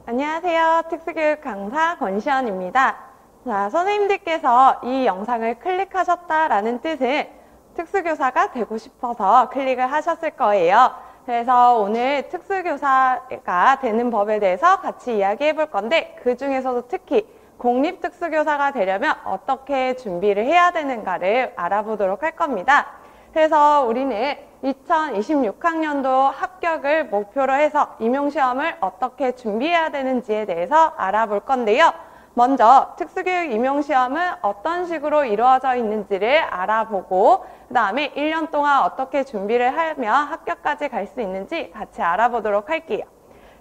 안녕하세요. 특수교육 강사 권시연입니다. 자, 선생님들께서 이 영상을 클릭하셨다라는 뜻은 특수교사가 되고 싶어서 클릭을 하셨을 거예요. 그래서 오늘 특수교사가 되는 법에 대해서 같이 이야기해 볼 건데, 그 중에서도 특히 공립특수교사가 되려면 어떻게 준비를 해야 되는가를 알아보도록 할 겁니다. 그래서 우리는 2026학년도 합격을 목표로 해서 임용시험을 어떻게 준비해야 되는지에 대해서 알아볼 건데요. 먼저 특수교육 임용시험은 어떤 식으로 이루어져 있는지를 알아보고, 그 다음에 1년 동안 어떻게 준비를 하면 합격까지 갈 수 있는지 같이 알아보도록 할게요.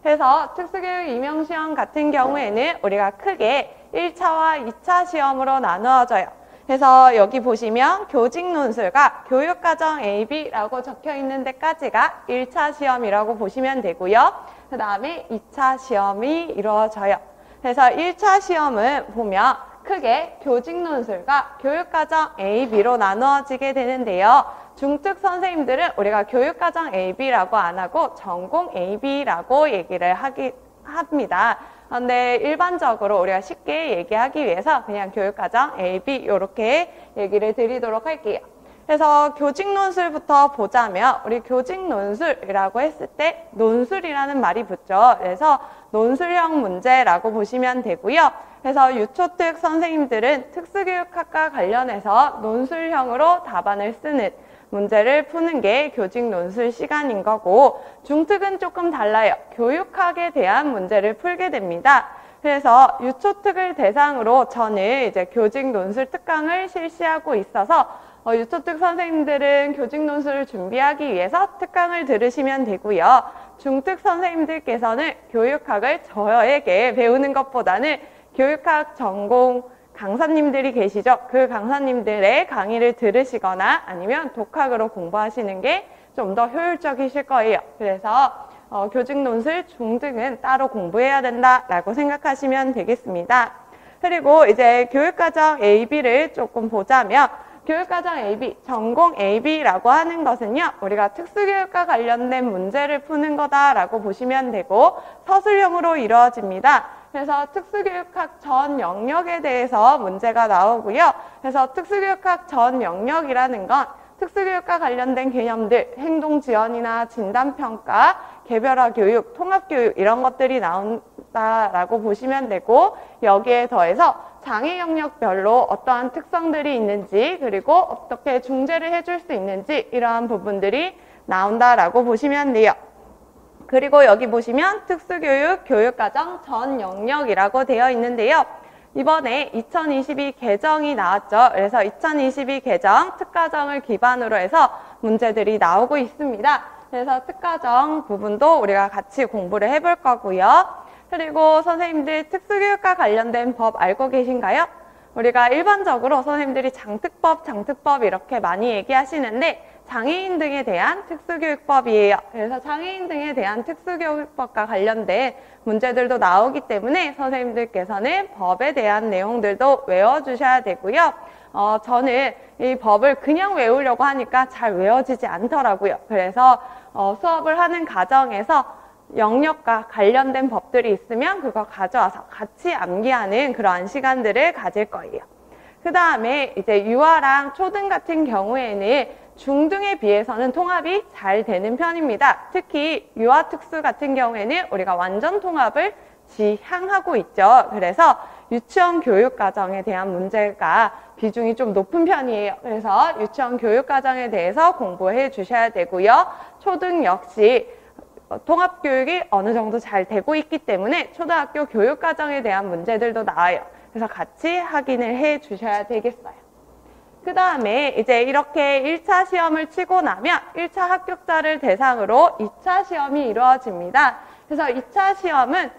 그래서 특수교육 임용시험 같은 경우에는 우리가 크게 1차와 2차 시험으로 나누어져요. 그래서 여기 보시면 교직 논술과 교육과정 AB라고 적혀 있는 데까지가 1차 시험이라고 보시면 되고요. 그 다음에 2차 시험이 이루어져요. 그래서 1차 시험은 보면 크게 교직 논술과 교육과정 AB로 나누어지게 되는데요. 중특 선생님들은 우리가 교육과정 AB라고 안 하고 전공 AB라고 얘기를 합니다. 그런데 일반적으로 우리가 쉽게 얘기하기 위해서 그냥 교육과정 AB 이렇게 얘기를 드리도록 할게요. 그래서 교직 논술부터 보자면, 우리 교직 논술이라고 했을 때 논술이라는 말이 붙죠. 그래서 논술형 문제라고 보시면 되고요. 그래서 유초특 선생님들은 특수교육학과 관련해서 논술형으로 답안을 쓰는 문제를 푸는 게 교직 논술 시간인 거고, 중특은 조금 달라요. 교육학에 대한 문제를 풀게 됩니다. 그래서 유초특을 대상으로 저는 이제 교직 논술 특강을 실시하고 있어서 유초특 선생님들은 교직 논술을 준비하기 위해서 특강을 들으시면 되고요. 중특 선생님들께서는 교육학을 저에게 배우는 것보다는 교육학 전공 강사님들이 계시죠. 그 강사님들의 강의를 들으시거나 아니면 독학으로 공부하시는 게 좀 더 효율적이실 거예요. 그래서 교직 논술 중등은 따로 공부해야 된다라고 생각하시면 되겠습니다. 그리고 이제 교육과정 AB를 조금 보자면, 교육과정 AB, 전공 AB라고 하는 것은요, 우리가 특수교육과 관련된 문제를 푸는 거다라고 보시면 되고, 서술형으로 이루어집니다. 그래서 특수교육학 전 영역에 대해서 문제가 나오고요. 그래서 특수교육학 전 영역이라는 건 특수교육과 관련된 개념들, 행동지원이나 진단평가, 개별화 교육, 통합교육 이런 것들이 나온다라고 보시면 되고, 여기에 더해서 장애 영역별로 어떠한 특성들이 있는지, 그리고 어떻게 중재를 해줄 수 있는지 이러한 부분들이 나온다라고 보시면 돼요. 그리고 여기 보시면 특수교육, 교육과정 전 영역이라고 되어 있는데요. 이번에 2022 개정이 나왔죠. 그래서 2022 개정 특과정을 기반으로 해서 문제들이 나오고 있습니다. 그래서 특과정 부분도 우리가 같이 공부를 해볼 거고요. 그리고 선생님들 특수교육과 관련된 법 알고 계신가요? 우리가 일반적으로 선생님들이 장특법 이렇게 많이 얘기하시는데, 장애인 등에 대한 특수교육법이에요. 그래서 장애인 등에 대한 특수교육법과 관련된 문제들도 나오기 때문에 선생님들께서는 법에 대한 내용들도 외워주셔야 되고요. 저는 이 법을 그냥 외우려고 하니까 잘 외워지지 않더라고요. 그래서 수업을 하는 과정에서 영역과 관련된 법들이 있으면 그거 가져와서 같이 암기하는 그러한 시간들을 가질 거예요. 그 다음에 이제 유아랑 초등 같은 경우에는 중등에 비해서는 통합이 잘 되는 편입니다. 특히 유아특수 같은 경우에는 우리가 완전 통합을 지향하고 있죠. 그래서 유치원 교육과정에 대한 문제가 비중이 좀 높은 편이에요. 그래서 유치원 교육과정에 대해서 공부해 주셔야 되고요. 초등 역시 통합교육이 어느 정도 잘 되고 있기 때문에 초등학교 교육과정에 대한 문제들도 나와요. 그래서 같이 확인을 해 주셔야 되겠어요. 그 다음에 이제 이렇게 1차 시험을 치고 나면 1차 합격자를 대상으로 2차 시험이 이루어집니다. 그래서 2차 시험은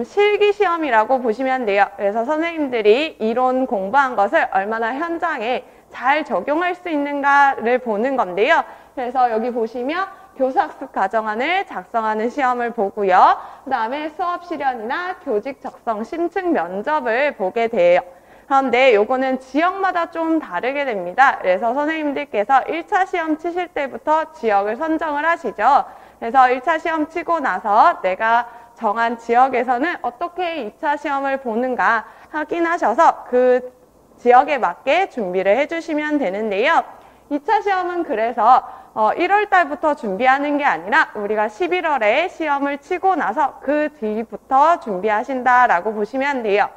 실기시험이라고 보시면 돼요. 그래서 선생님들이 이론 공부한 것을 얼마나 현장에 잘 적용할 수 있는가를 보는 건데요. 그래서 여기 보시면 교수학습 과정안을 작성하는 시험을 보고요. 그 다음에 수업 실연이나 교직 적성 심층 면접을 보게 돼요. 그런데 요거는 지역마다 좀 다르게 됩니다. 그래서 선생님들께서 1차 시험 치실 때부터 지역을 선정을 하시죠. 그래서 1차 시험 치고 나서 내가 정한 지역에서는 어떻게 2차 시험을 보는가 확인하셔서 그 지역에 맞게 준비를 해주시면 되는데요. 2차 시험은 그래서 1월 달부터 준비하는 게 아니라 우리가 11월에 시험을 치고 나서 그 뒤부터 준비하신다라고 보시면 돼요.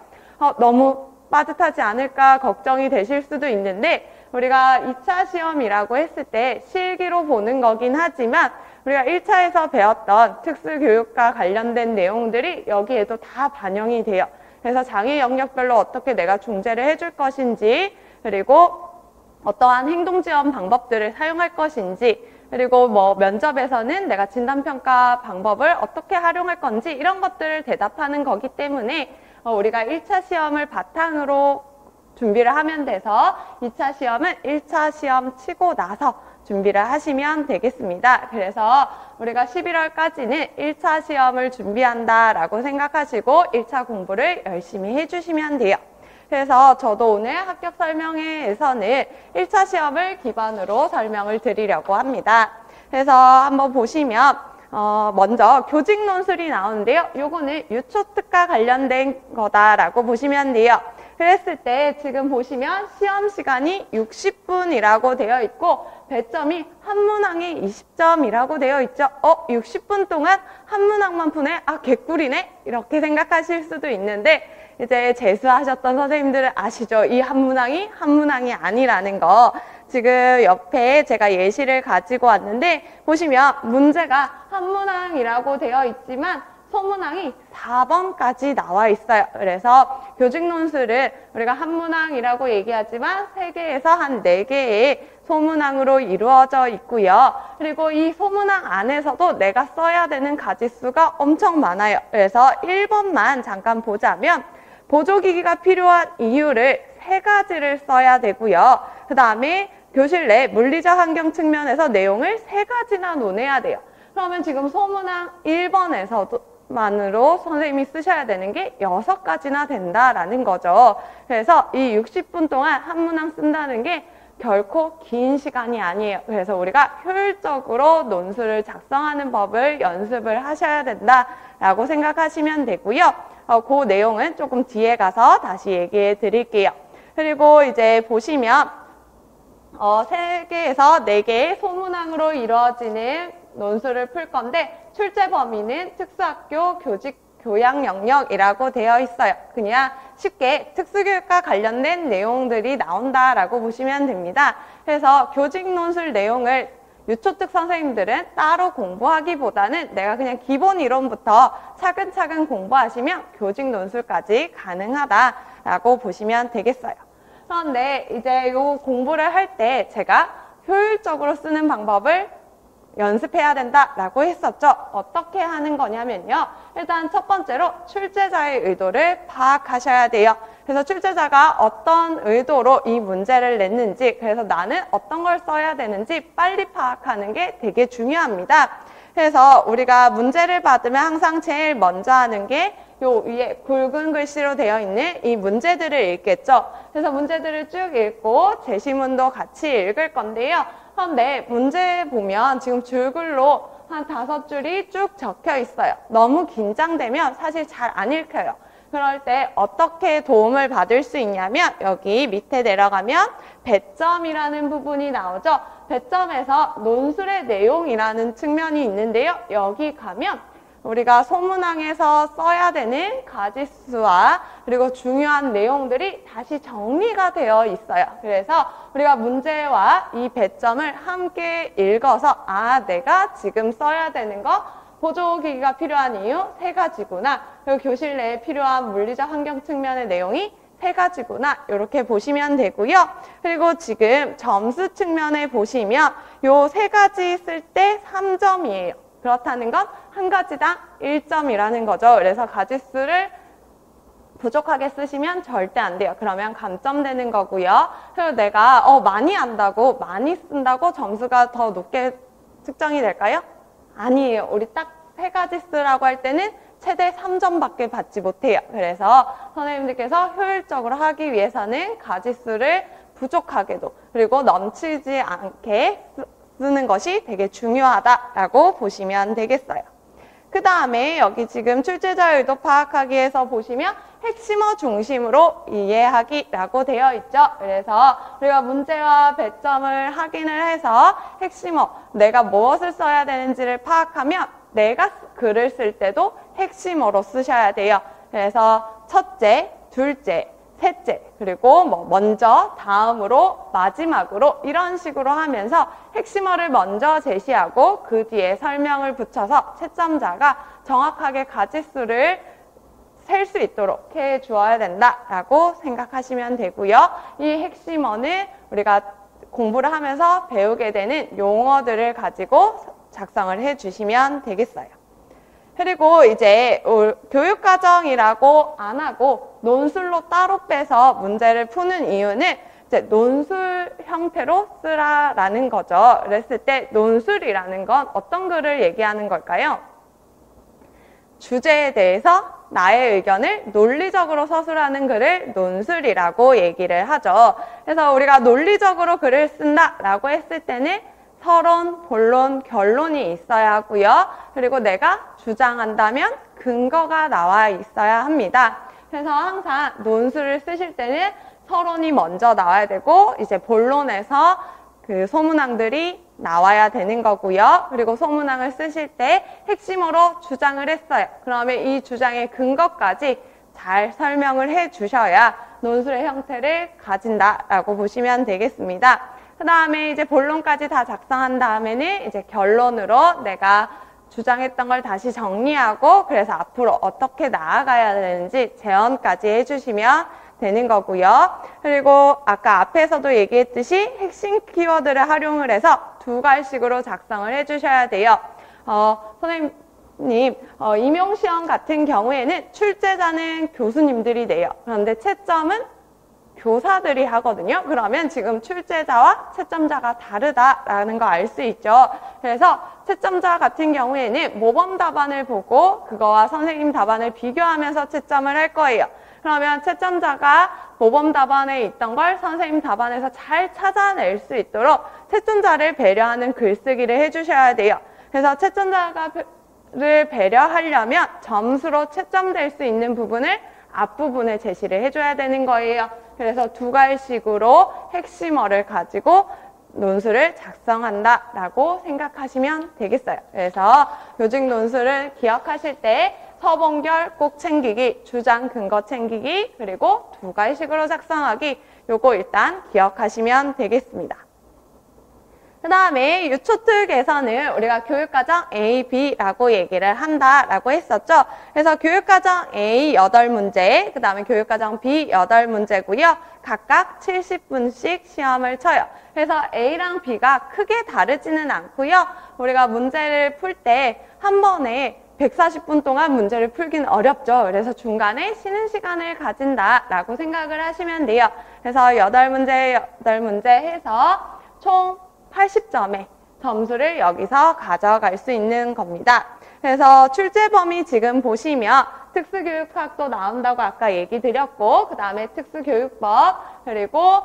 너무 빠듯하지 않을까 걱정이 되실 수도 있는데 우리가 2차 시험이라고 했을 때 실기로 보는 거긴 하지만 우리가 1차에서 배웠던 특수교육과 관련된 내용들이 여기에도 다 반영이 돼요. 그래서 장애 영역별로 어떻게 내가 중재를 해줄 것인지, 그리고 어떠한 행동 지원 방법들을 사용할 것인지, 그리고 뭐 면접에서는 내가 진단평가 방법을 어떻게 활용할 건지 이런 것들을 대답하는 거기 때문에 우리가 1차 시험을 바탕으로 준비를 하면 돼서 2차 시험은 1차 시험 치고 나서 준비를 하시면 되겠습니다. 그래서 우리가 11월까지는 1차 시험을 준비한다라고 생각하시고 1차 공부를 열심히 해주시면 돼요. 그래서 저도 오늘 합격 설명회에서는 1차 시험을 기반으로 설명을 드리려고 합니다. 그래서 한번 보시면 먼저 교직 논술이 나오는데요. 요거는 유초특과 관련된 거다라고 보시면 돼요. 그랬을 때 지금 보시면 시험 시간이 60분이라고 되어 있고 배점이 한 문항에 20점이라고 되어 있죠. 60분 동안 한 문항만 푸네? 개꿀이네? 이렇게 생각하실 수도 있는데 이제 재수하셨던 선생님들은 아시죠? 이 한 문항이 한 문항이 아니라는 거. 지금 옆에 제가 예시를 가지고 왔는데 보시면 문제가 한 문항이라고 되어 있지만 소문항이 4번까지 나와 있어요. 그래서 교직 논술은 우리가 한 문항이라고 얘기하지만 3개에서 한 4개의 소문항으로 이루어져 있고요. 그리고 이 소문항 안에서도 내가 써야 되는 가지수가 엄청 많아요. 그래서 1번만 잠깐 보자면 보조기기가 필요한 이유를 3가지를 써야 되고요. 그 다음에 교실 내 물리적 환경 측면에서 내용을 3가지나 논해야 돼요. 그러면 지금 소문항 1번에서만으로 선생님이 쓰셔야 되는 게 6가지나 된다라는 거죠. 그래서 이 60분 동안 한 문항 쓴다는 게 결코 긴 시간이 아니에요. 그래서 우리가 효율적으로 논술을 작성하는 법을 연습을 하셔야 된다라고 생각하시면 되고요. 그 내용은 조금 뒤에 가서 다시 얘기해 드릴게요. 그리고 이제 보시면 3개에서 4개의 소문항으로 이루어지는 논술을 풀 건데 출제 범위는 특수학교 교직 교양 영역이라고 되어 있어요. 그냥 쉽게 특수교육과 관련된 내용들이 나온다라고 보시면 됩니다. 그래서 교직 논술 내용을 유초특 선생님들은 따로 공부하기보다는 내가 그냥 기본 이론부터 차근차근 공부하시면 교직 논술까지 가능하다라고 보시면 되겠어요. 그런데 이제 이 공부를 할 때 제가 효율적으로 쓰는 방법을 연습해야 된다라고 했었죠. 어떻게 하는 거냐면요. 일단 첫 번째로 출제자의 의도를 파악하셔야 돼요. 그래서 출제자가 어떤 의도로 이 문제를 냈는지, 그래서 나는 어떤 걸 써야 되는지 빨리 파악하는 게 되게 중요합니다. 그래서 우리가 문제를 받으면 항상 제일 먼저 하는 게 요 위에 굵은 글씨로 되어 있는 이 문제들을 읽겠죠. 그래서 문제들을 쭉 읽고 제시문도 같이 읽을 건데요. 그런데 문제 보면 지금 줄글로 한 5줄이 쭉 적혀 있어요. 너무 긴장되면 사실 잘 안 읽혀요. 그럴 때 어떻게 도움을 받을 수 있냐면 여기 밑에 내려가면 배점이라는 부분이 나오죠. 배점에서 논술의 내용이라는 측면이 있는데요. 여기 가면 우리가 소문항에서 써야 되는 가지수와 그리고 중요한 내용들이 다시 정리가 되어 있어요. 그래서 우리가 문제와 이 배점을 함께 읽어서 내가 지금 써야 되는 거 보조기기가 필요한 이유 3가지구나. 그리고 교실 내에 필요한 물리적 환경 측면의 내용이 3가지구나. 이렇게 보시면 되고요. 그리고 지금 점수 측면에 보시면 요 3가지 쓸 때 3점이에요. 그렇다는 건 한 가지당 1점이라는 거죠. 그래서 가지수를 부족하게 쓰시면 절대 안 돼요. 그러면 감점되는 거고요. 그리고 내가 많이 안다고 많이 쓴다고 점수가 더 높게 측정이 될까요? 아니에요. 우리 딱 3가지 쓰라고 할 때는 최대 3점밖에 받지 못해요. 그래서 선생님들께서 효율적으로 하기 위해서는 가지수를 부족하게도 그리고 넘치지 않게 쓰는 것이 되게 중요하다라고 보시면 되겠어요. 그 다음에 여기 지금 출제자의 의도 파악하기에서 보시면 핵심어 중심으로 이해하기라고 되어 있죠. 그래서 우리가 문제와 배점을 확인을 해서 핵심어, 내가 무엇을 써야 되는지를 파악하면 내가 글을 쓸 때도 핵심어로 쓰셔야 돼요. 그래서 첫째, 둘째, 셋째, 그리고 먼저, 다음으로, 마지막으로 이런 식으로 하면서 핵심어를 먼저 제시하고 그 뒤에 설명을 붙여서 채점자가 정확하게 가지수를 셀 수 있도록 해 주어야 된다라고 생각하시면 되고요. 이 핵심어는 우리가 공부를 하면서 배우게 되는 용어들을 가지고 작성을 해 주시면 되겠어요. 그리고 이제 교육과정이라고 안 하고 논술로 따로 빼서 문제를 푸는 이유는 이제 논술 형태로 쓰라라는 거죠. 그랬을 때 논술이라는 건 어떤 글을 얘기하는 걸까요? 주제에 대해서 나의 의견을 논리적으로 서술하는 글을 논술이라고 얘기를 하죠. 그래서 우리가 논리적으로 글을 쓴다라고 했을 때는 서론, 본론, 결론이 있어야 하고요. 그리고 내가 주장한다면 근거가 나와 있어야 합니다. 그래서 항상 논술을 쓰실 때는 서론이 먼저 나와야 되고 이제 본론에서 그 소문항들이 나와야 되는 거고요. 그리고 소문항을 쓰실 때 핵심으로 주장을 했어요. 그러면 이 주장의 근거까지 잘 설명을 해 주셔야 논술의 형태를 가진다라고 보시면 되겠습니다. 그 다음에 이제 본론까지 다 작성한 다음에는 이제 결론으로 내가 주장했던 걸 다시 정리하고 그래서 앞으로 어떻게 나아가야 되는지 제언까지 해주시면 되는 거고요. 그리고 아까 앞에서도 얘기했듯이 핵심 키워드를 활용을 해서 두 갈식으로 작성을 해주셔야 돼요. 선생님, 임용시험 같은 경우에는 출제자는 교수님들이 내요. 그런데 채점은 교사들이 하거든요. 그러면 지금 출제자와 채점자가 다르다라는 거 알 수 있죠. 그래서 채점자 같은 경우에는 모범 답안을 보고 그거와 선생님 답안을 비교하면서 채점을 할 거예요. 그러면 채점자가 모범 답안에 있던 걸 선생님 답안에서 잘 찾아낼 수 있도록 채점자를 배려하는 글쓰기를 해주셔야 돼요. 그래서 채점자를 배려하려면 점수로 채점될 수 있는 부분을 앞부분에 제시를 해줘야 되는 거예요. 그래서 두 갈식으로 핵심어를 가지고 논술을 작성한다라고 생각하시면 되겠어요. 그래서 요직 논술을 기억하실 때 서본결 꼭 챙기기, 주장 근거 챙기기, 그리고 두 갈식으로 작성하기, 요거 일단 기억하시면 되겠습니다. 그 다음에 유초특에서는 우리가 교육과정 A, B라고 얘기를 한다라고 했었죠. 그래서 교육과정 A 8문제, 그 다음에 교육과정 B 8문제고요. 각각 70분씩 시험을 쳐요. 그래서 A랑 B가 크게 다르지는 않고요. 우리가 문제를 풀 때 한 번에 140분 동안 문제를 풀기는 어렵죠. 그래서 중간에 쉬는 시간을 가진다라고 생각을 하시면 돼요. 그래서 8문제 해서 총 80점의 점수를 여기서 가져갈 수 있는 겁니다. 그래서 출제 범위 지금 보시면 특수교육학도 나온다고 아까 얘기 드렸고, 그 다음에 특수교육법, 그리고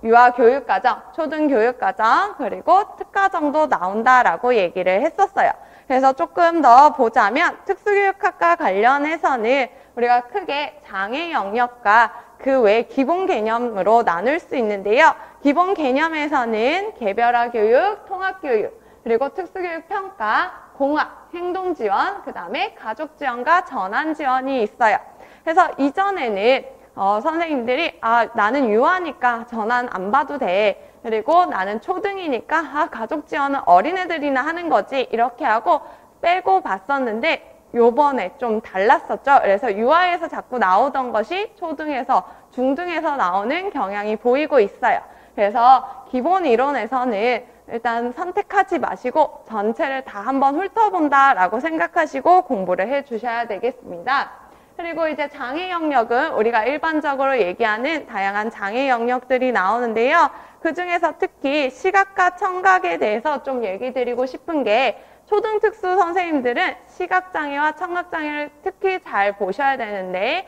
유아교육과정, 초등교육과정, 그리고 특과정도 나온다라고 얘기를 했었어요. 그래서 조금 더 보자면 특수교육학과 관련해서는 우리가 크게 장애 영역과 그 외 기본 개념으로 나눌 수 있는데요. 기본 개념에서는 개별화 교육, 통합 교육, 그리고 특수교육 평가, 공학, 행동 지원, 그 다음에 가족 지원과 전환 지원이 있어요. 그래서 이전에는 선생님들이 나는 유아니까 전환 안 봐도 돼. 그리고 나는 초등이니까 가족 지원은 어린애들이나 하는 거지. 이렇게 하고 빼고 봤었는데 요번에 좀 달랐었죠. 그래서 유아에서 자꾸 나오던 것이 초등에서, 중등에서 나오는 경향이 보이고 있어요. 그래서 기본 이론에서는 일단 선택하지 마시고 전체를 다 한번 훑어본다라고 생각하시고 공부를 해주셔야 되겠습니다. 그리고 이제 장애 영역은 우리가 일반적으로 얘기하는 다양한 장애 영역들이 나오는데요. 그 중에서 특히 시각과 청각에 대해서 좀 얘기 드리고 싶은 게 초등특수 선생님들은 시각장애와 청각장애를 특히 잘 보셔야 되는데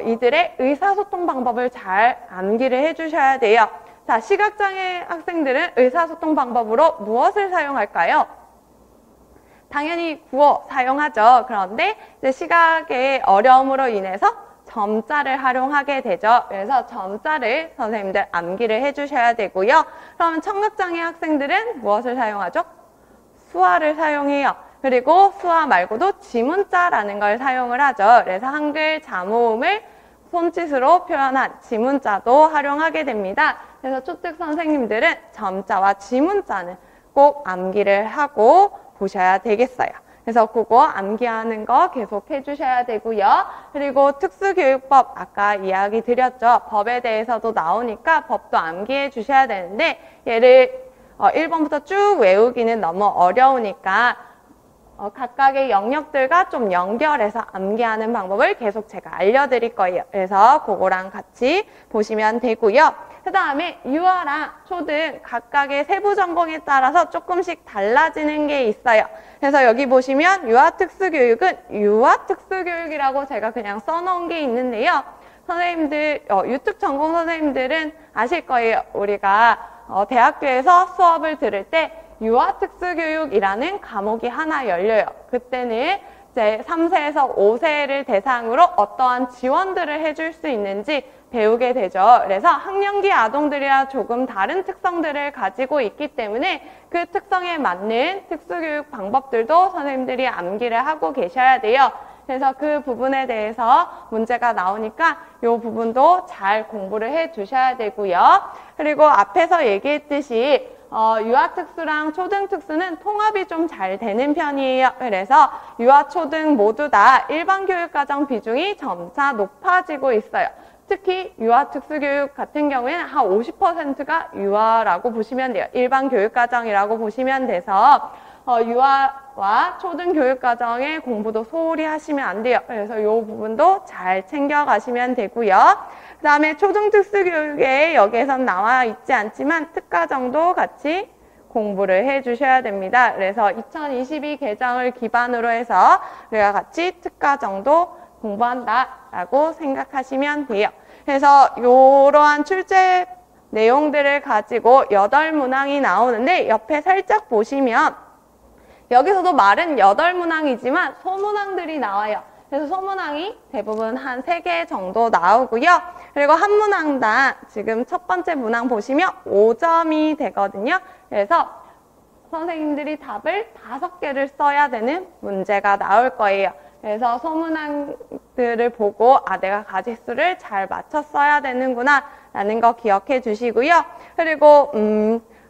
이들의 의사소통 방법을 잘 암기를 해주셔야 돼요. 자, 시각장애 학생들은 의사소통 방법으로 무엇을 사용할까요? 당연히 구어 사용하죠. 그런데 이제 시각의 어려움으로 인해서 점자를 활용하게 되죠. 그래서 점자를 선생님들 암기를 해주셔야 되고요. 그러면 청각장애 학생들은 무엇을 사용하죠? 수화를 사용해요. 그리고 수화 말고도 지문자라는 걸 사용을 하죠. 그래서 한글 자모음을 손짓으로 표현한 지문자도 활용하게 됩니다. 그래서 초특 선생님들은 점자와 지문자는 꼭 암기를 하고 보셔야 되겠어요. 그래서 그거 암기하는 거 계속 해주셔야 되고요. 그리고 특수교육법 아까 이야기 드렸죠. 법에 대해서도 나오니까 법도 암기해 주셔야 되는데 얘를 1번부터 쭉 외우기는 너무 어려우니까 각각의 영역들과 좀 연결해서 암기하는 방법을 계속 제가 알려드릴 거예요. 그래서 그거랑 같이 보시면 되고요. 그 다음에 유아랑 초등 각각의 세부 전공에 따라서 조금씩 달라지는 게 있어요. 그래서 여기 보시면 유아특수교육은 유아특수교육이라고 제가 그냥 써놓은 게 있는데요. 선생님들, 유특 전공 선생님들은 아실 거예요. 우리가 대학교에서 수업을 들을 때 유아특수교육이라는 과목이 하나 열려요. 그때는 이제 3세에서 5세를 대상으로 어떠한 지원들을 해줄 수 있는지 배우게 되죠. 그래서 학령기 아동들이랑 조금 다른 특성들을 가지고 있기 때문에 그 특성에 맞는 특수교육 방법들도 선생님들이 암기를 하고 계셔야 돼요. 그래서 그 부분에 대해서 문제가 나오니까 이 부분도 잘 공부를 해 두셔야 되고요. 그리고 앞에서 얘기했듯이 유아특수랑 초등특수는 통합이 좀 잘 되는 편이에요. 그래서 유아, 초등 모두 다 일반교육과정 비중이 점차 높아지고 있어요. 특히 유아특수교육 같은 경우에는 한 50%가 유아라고 보시면 돼요. 일반교육과정이라고 보시면 돼서 유아와 초등교육과정의 공부도 소홀히 하시면 안 돼요. 그래서 이 부분도 잘 챙겨가시면 되고요. 그 다음에 초등특수교육에 여기에선 나와 있지 않지만 특과정도 같이 공부를 해주셔야 됩니다. 그래서 2022 개정을 기반으로 해서 우리가 같이 특과정도 공부한다라고 생각하시면 돼요. 그래서 이러한 출제 내용들을 가지고 8문항이 나오는데 옆에 살짝 보시면 여기서도 말은 8문항이지만 소문항들이 나와요. 그래서 소문항이 대부분 한 3개 정도 나오고요. 그리고 한 문항당 지금 첫 번째 문항 보시면 5점이 되거든요. 그래서 선생님들이 답을 5개를 써야 되는 문제가 나올 거예요. 그래서 소문항들을 보고 내가 가지수를 잘 맞춰 써야 되는구나 라는 거 기억해 주시고요. 그리고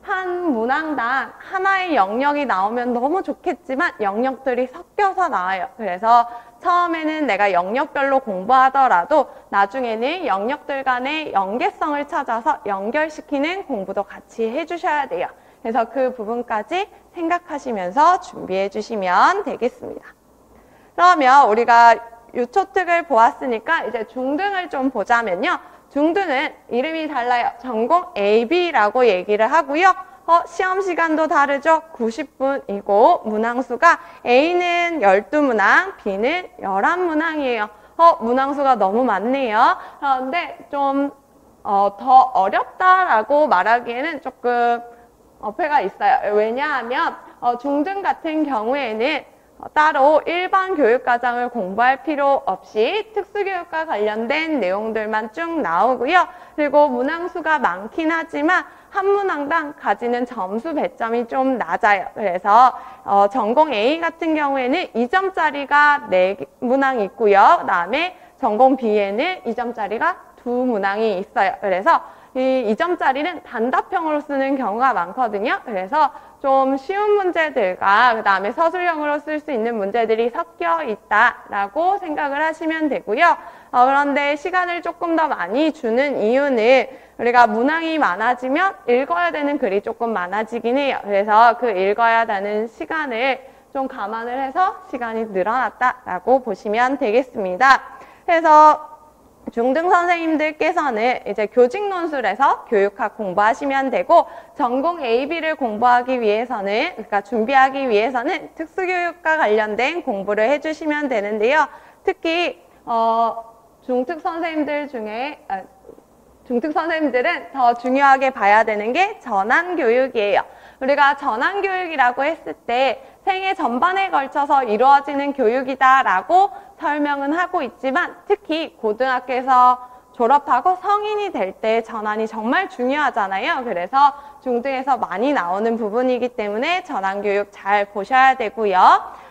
한 문항당 하나의 영역이 나오면 너무 좋겠지만 영역들이 섞여서 나와요. 그래서 처음에는 내가 영역별로 공부하더라도 나중에는 영역들 간의 연계성을 찾아서 연결시키는 공부도 같이 해주셔야 돼요. 그래서 그 부분까지 생각하시면서 준비해 주시면 되겠습니다. 그러면 우리가 유초특을 보았으니까 이제 중등을 좀 보자면요. 중등은 이름이 달라요. 전공 AB라고 얘기를 하고요. 시험 시간도 다르죠. 90분이고 문항수가 A는 12문항, B는 11문항이에요. 문항수가 너무 많네요. 그런데 좀 더 어렵다라고 말하기에는 조금 어폐가 있어요. 왜냐하면 중등 같은 경우에는 따로 일반 교육과정을 공부할 필요 없이 특수교육과 관련된 내용들만 쭉 나오고요. 그리고 문항수가 많긴 하지만 한 문항당 가지는 점수 배점이 좀 낮아요. 그래서 전공 A 같은 경우에는 2점짜리가 4문항이 있고요. 그 다음에 전공 B에는 2점짜리가 2문항이 있어요. 그래서 이 2점짜리는 단답형으로 쓰는 경우가 많거든요. 그래서 좀 쉬운 문제들과 그 다음에 서술형으로 쓸 수 있는 문제들이 섞여 있다라고 생각을 하시면 되고요. 그런데 시간을 조금 더 많이 주는 이유는 우리가 문항이 많아지면 읽어야 되는 글이 조금 많아지긴 해요. 그래서 그 읽어야 되는 시간을 좀 감안을 해서 시간이 늘어났다라고 보시면 되겠습니다. 그래서 중등 선생님들께서는 이제 교직 논술에서 교육학 공부하시면 되고 전공 AB를 공부하기 위해서는 그러니까 준비하기 위해서는 특수교육과 관련된 공부를 해주시면 되는데요. 특히 중특 선생님들 중에 중특 선생님들은 더 중요하게 봐야 되는 게 전환교육이에요. 우리가 전환교육이라고 했을 때 생애 전반에 걸쳐서 이루어지는 교육이다라고 설명은 하고 있지만 특히 고등학교에서 졸업하고 성인이 될 때 전환이 정말 중요하잖아요. 그래서 중등에서 많이 나오는 부분이기 때문에 전환교육 잘 보셔야 되고요.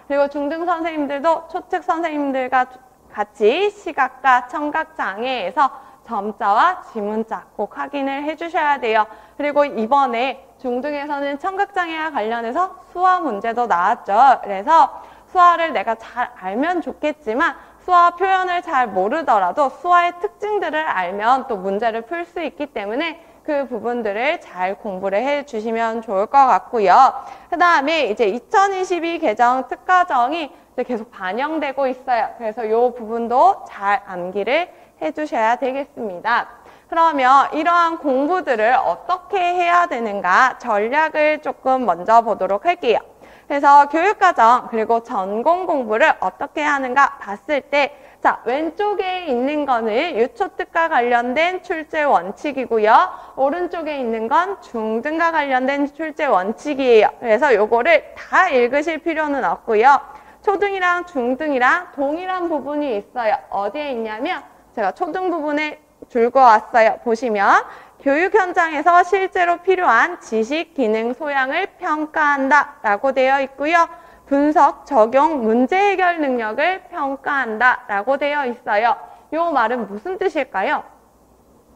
그리고 중등 선생님들도 초특 선생님들과 같이 시각과 청각장애에서 점자와 지문자 꼭 확인을 해주셔야 돼요. 그리고 이번에 중등에서는 청각장애와 관련해서 수화 문제도 나왔죠. 그래서 수화를 내가 잘 알면 좋겠지만 수화 표현을 잘 모르더라도 수화의 특징들을 알면 또 문제를 풀 수 있기 때문에 그 부분들을 잘 공부를 해주시면 좋을 것 같고요. 그 다음에 이제 2022 개정 특가정이 이제 계속 반영되고 있어요. 그래서 이 부분도 잘 암기를 해주셔야 되겠습니다. 그러면 이러한 공부들을 어떻게 해야 되는가 전략을 조금 먼저 보도록 할게요. 그래서 교육과정 그리고 전공 공부를 어떻게 하는가 봤을 때 자, 왼쪽에 있는 거는 유초특과 관련된 출제 원칙이고요. 오른쪽에 있는 건 중등과 관련된 출제 원칙이에요. 그래서 요거를 다 읽으실 필요는 없고요. 초등이랑 중등이랑 동일한 부분이 있어요. 어디에 있냐면 제가 초등 부분에 줄거 왔어요. 보시면 교육 현장에서 실제로 필요한 지식, 기능, 소양을 평가한다 라고 되어 있고요. 분석, 적용, 문제 해결 능력을 평가한다 라고 되어 있어요. 이 말은 무슨 뜻일까요?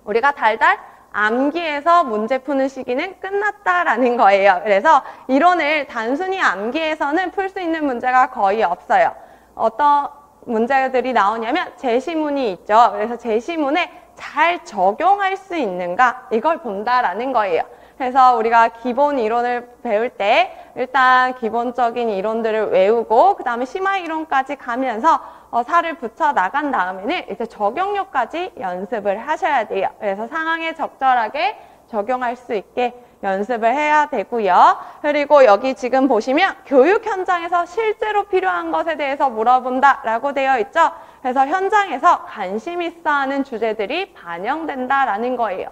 우리가 달달 암기해서 문제 푸는 시기는 끝났다라는 거예요. 그래서 이론을 단순히 암기해서는 풀 수 있는 문제가 거의 없어요. 어떤 문제들이 나오냐면 제시문이 있죠. 그래서 제시문에 잘 적용할 수 있는가 이걸 본다라는 거예요. 그래서 우리가 기본 이론을 배울 때 일단 기본적인 이론들을 외우고 그 다음에 심화 이론까지 가면서 살을 붙여 나간 다음에는 이제 적용력까지 연습을 하셔야 돼요. 그래서 상황에 적절하게 적용할 수 있게 연습을 해야 되고요. 그리고 여기 지금 보시면 교육 현장에서 실제로 필요한 것에 대해서 물어본다 라고 되어 있죠. 그래서 현장에서 관심 있어 하는 주제들이 반영된다라는 거예요.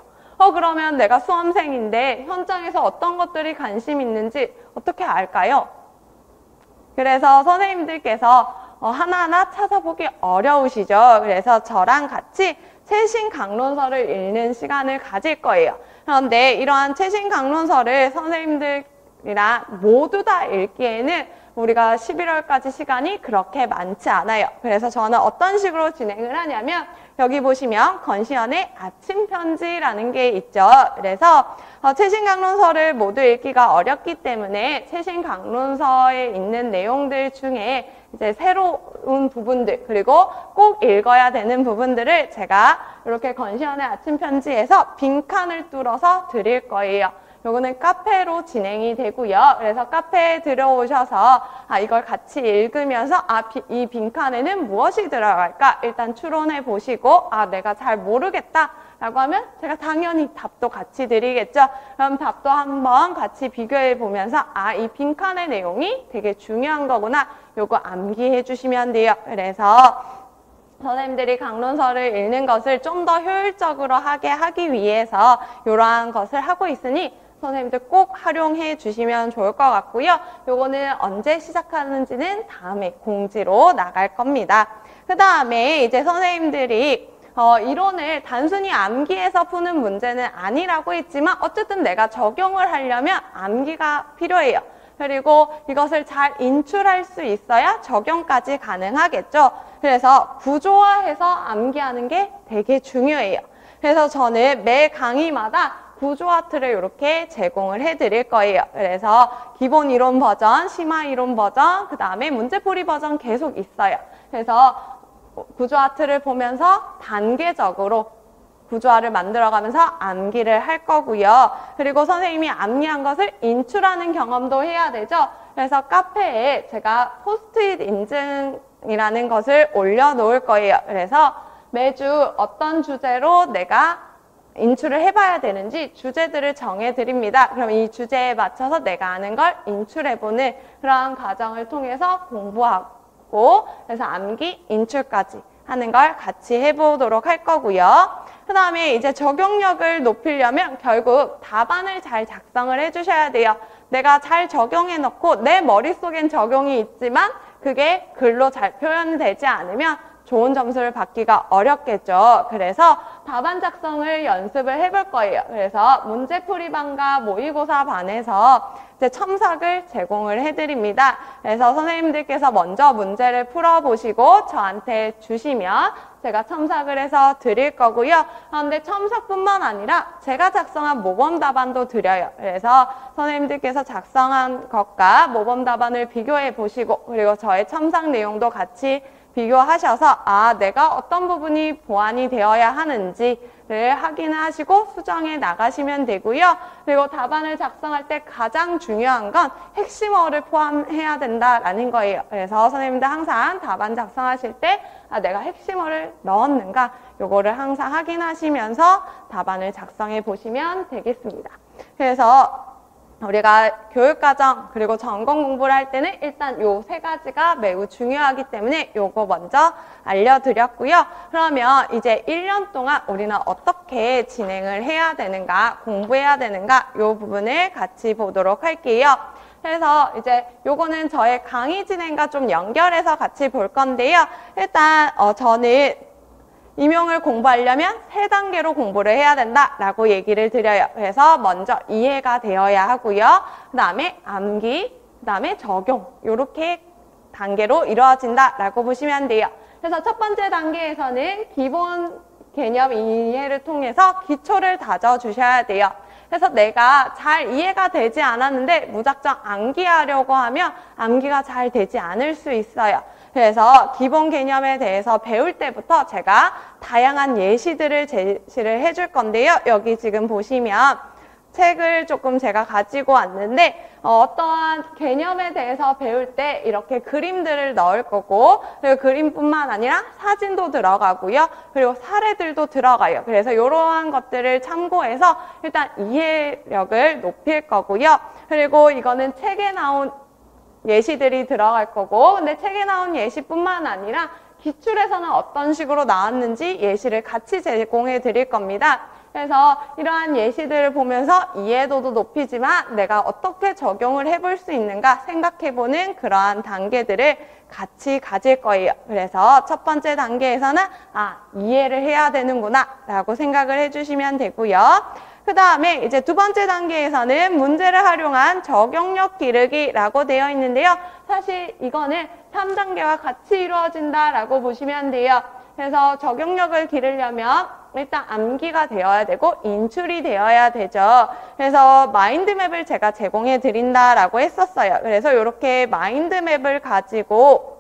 그러면 내가 수험생인데 현장에서 어떤 것들이 관심 있는지 어떻게 알까요? 그래서 선생님들께서 하나하나 찾아보기 어려우시죠. 그래서 저랑 같이 최신 강론서를 읽는 시간을 가질 거예요. 그런데 이러한 최신 강론서를 선생님들이랑 모두 다 읽기에는 우리가 11월까지 시간이 그렇게 많지 않아요. 그래서 저는 어떤 식으로 진행을 하냐면 여기 보시면 건시연의 아침 편지라는 게 있죠. 그래서 최신 강론서를 모두 읽기가 어렵기 때문에 최신 강론서에 있는 내용들 중에 이제 새로운 부분들 그리고 꼭 읽어야 되는 부분들을 제가 이렇게 건시연의 아침 편지에서 빈칸을 뚫어서 드릴 거예요. 요거는 카페로 진행이 되고요. 그래서 카페에 들어오셔서 이걸 같이 읽으면서 이 빈칸에는 무엇이 들어갈까 일단 추론해 보시고 내가 잘 모르겠다 라고 하면 제가 당연히 답도 같이 드리겠죠. 그럼 답도 한번 같이 비교해 보면서 이 빈칸의 내용이 되게 중요한 거구나. 요거 암기해 주시면 돼요. 그래서 선생님들이 강론서를 읽는 것을 좀 더 효율적으로 하기 위해서 이러한 것을 하고 있으니 선생님들 꼭 활용해 주시면 좋을 것 같고요. 요거는 언제 시작하는지는 다음에 공지로 나갈 겁니다. 그 다음에 이제 선생님들이 이론을 단순히 암기해서 푸는 문제는 아니라고 했지만 어쨌든 내가 적용을 하려면 암기가 필요해요. 그리고 이것을 잘 인출할 수 있어야 적용까지 가능하겠죠. 그래서 구조화해서 암기하는 게 되게 중요해요. 그래서 저는 매 강의마다 구조화 틀을 이렇게 제공을 해드릴 거예요. 그래서 기본 이론 버전, 심화 이론 버전, 그 다음에 문제풀이 버전 계속 있어요. 그래서 구조화 틀을 보면서 단계적으로 구조화를 만들어가면서 암기를 할 거고요. 그리고 선생님이 암기한 것을 인출하는 경험도 해야 되죠. 그래서 카페에 제가 포스트잇 인증이라는 것을 올려놓을 거예요. 그래서 매주 어떤 주제로 내가 인출을 해봐야 되는지 주제들을 정해드립니다. 그럼 이 주제에 맞춰서 내가 아는 걸 인출해보는 그런 과정을 통해서 공부하고 그래서 암기, 인출까지 하는 걸 같이 해보도록 할 거고요. 그 다음에 이제 적용력을 높이려면 결국 답안을 잘 작성을 해주셔야 돼요. 내가 잘 적용해 놓고 내 머릿속엔 적용이 있지만 그게 글로 잘 표현되지 않으면 좋은 점수를 받기가 어렵겠죠. 그래서 답안 작성을 연습을 해볼 거예요. 그래서 문제풀이반과 모의고사 반에서 이제 첨삭을 제공을 해드립니다. 그래서 선생님들께서 먼저 문제를 풀어보시고 저한테 주시면 제가 첨삭을 해서 드릴 거고요. 그런데 첨삭뿐만 아니라 제가 작성한 모범 답안도 드려요. 그래서 선생님들께서 작성한 것과 모범 답안을 비교해 보시고 그리고 저의 첨삭 내용도 같이 비교하셔서 내가 어떤 부분이 보완이 되어야 하는지를 확인하시고 수정해 나가시면 되고요. 그리고 답안을 작성할 때 가장 중요한 건 핵심어를 포함해야 된다라는 거예요. 그래서 선생님들 항상 답안 작성하실 때 내가 핵심어를 넣었는가 요거를 항상 확인하시면서 답안을 작성해 보시면 되겠습니다. 그래서 우리가 교육과정 그리고 전공 공부를 할 때는 일단 요 세 가지가 매우 중요하기 때문에 요거 먼저 알려드렸고요. 그러면 이제 1년 동안 우리는 어떻게 진행을 해야 되는가, 공부해야 되는가 요 부분을 같이 보도록 할게요. 그래서 이제 요거는 저의 강의 진행과 좀 연결해서 같이 볼 건데요. 일단 저는 임용을 공부하려면 3단계로 공부를 해야 된다라고 얘기를 드려요. 그래서 먼저 이해가 되어야 하고요. 그 다음에 암기, 그 다음에 적용 이렇게 단계로 이루어진다라고 보시면 돼요. 그래서 첫 번째 단계에서는 기본 개념 이해를 통해서 기초를 다져주셔야 돼요. 그래서 내가 잘 이해가 되지 않았는데 무작정 암기하려고 하면 암기가 잘 되지 않을 수 있어요. 그래서 기본 개념에 대해서 배울 때부터 제가 다양한 예시들을 제시를 해줄 건데요. 여기 지금 보시면 책을 조금 제가 가지고 왔는데 어떠한 개념에 대해서 배울 때 이렇게 그림들을 넣을 거고 그리고 그림뿐만 아니라 사진도 들어가고요. 그리고 사례들도 들어가요. 그래서 이러한 것들을 참고해서 일단 이해력을 높일 거고요. 그리고 이거는 책에 나온 예시들이 들어갈 거고 근데 책에 나온 예시뿐만 아니라 기출에서는 어떤 식으로 나왔는지 예시를 같이 제공해 드릴 겁니다. 그래서 이러한 예시들을 보면서 이해도도 높이지만 내가 어떻게 적용을 해볼 수 있는가 생각해보는 그러한 단계들을 같이 가질 거예요. 그래서 첫 번째 단계에서는 이해를 해야 되는구나 라고 생각을 해주시면 되고요. 그 다음에 이제 두 번째 단계에서는 문제를 활용한 적용력 기르기라고 되어 있는데요. 사실 이거는 3단계와 같이 이루어진다라고 보시면 돼요. 그래서 적용력을 기르려면 일단 암기가 되어야 되고 인출이 되어야 되죠. 그래서 마인드맵을 제가 제공해 드린다라고 했었어요. 그래서 이렇게 마인드맵을 가지고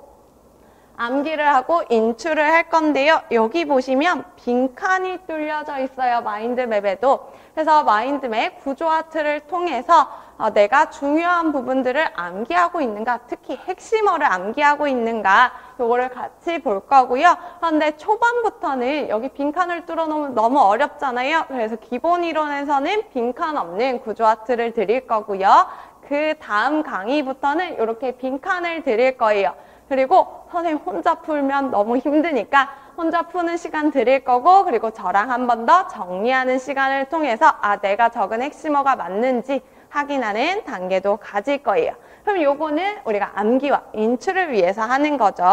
암기를 하고 인출을 할 건데요. 여기 보시면 빈칸이 뚫려져 있어요. 마인드맵에도. 그래서 마인드맵 구조화 틀을 통해서 내가 중요한 부분들을 암기하고 있는가, 특히 핵심어를 암기하고 있는가 요거를 같이 볼 거고요. 그런데 초반부터는 여기 빈칸을 뚫어놓으면 너무 어렵잖아요. 그래서 기본 이론에서는 빈칸 없는 구조화 틀을 드릴 거고요. 그 다음 강의부터는 이렇게 빈칸을 드릴 거예요. 그리고 선생님 혼자 풀면 너무 힘드니까 혼자 푸는 시간 드릴 거고 그리고 저랑 한 번 더 정리하는 시간을 통해서 내가 적은 핵심어가 맞는지 확인하는 단계도 가질 거예요. 그럼 요거는 우리가 암기와 인출을 위해서 하는 거죠.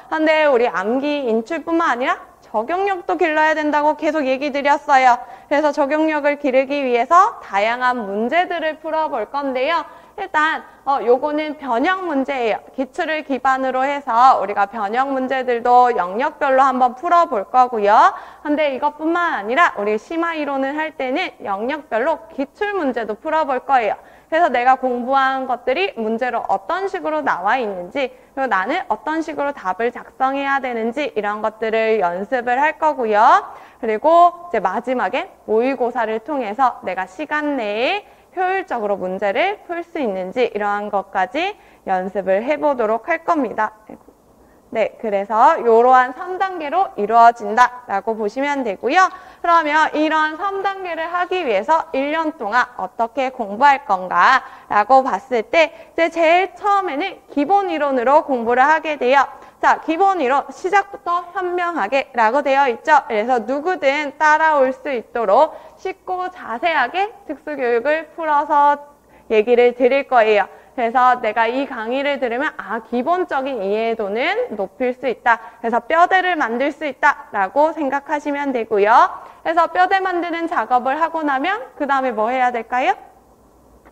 근데 우리 암기, 인출뿐만 아니라 적용력도 길러야 된다고 계속 얘기 드렸어요. 그래서 적용력을 기르기 위해서 다양한 문제들을 풀어볼 건데요. 일단 요거는 변형 문제예요. 기출을 기반으로 해서 우리가 변형 문제들도 영역별로 한번 풀어볼 거고요. 근데 이것뿐만 아니라 우리 심화 이론을 할 때는 영역별로 기출 문제도 풀어볼 거예요. 그래서 내가 공부한 것들이 문제로 어떤 식으로 나와 있는지 그리고 나는 어떤 식으로 답을 작성해야 되는지 이런 것들을 연습을 할 거고요. 그리고 이제 마지막에 모의고사를 통해서 내가 시간 내에 효율적으로 문제를 풀 수 있는지 이러한 것까지 연습을 해보도록 할 겁니다. 네, 그래서 이러한 3단계로 이루어진다라고 보시면 되고요. 그러면 이러한 3단계를 하기 위해서 1년 동안 어떻게 공부할 건가라고 봤을 때 이제 제일 처음에는 기본 이론으로 공부를 하게 돼요. 자, 기본 이론 시작부터 현명하게 라고 되어 있죠. 그래서 누구든 따라올 수 있도록 쉽고 자세하게 특수교육을 풀어서 얘기를 드릴 거예요. 그래서 내가 이 강의를 들으면 기본적인 이해도는 높일 수 있다. 그래서 뼈대를 만들 수 있다라고 생각하시면 되고요. 그래서 뼈대 만드는 작업을 하고 나면 그 다음에 뭐 해야 될까요?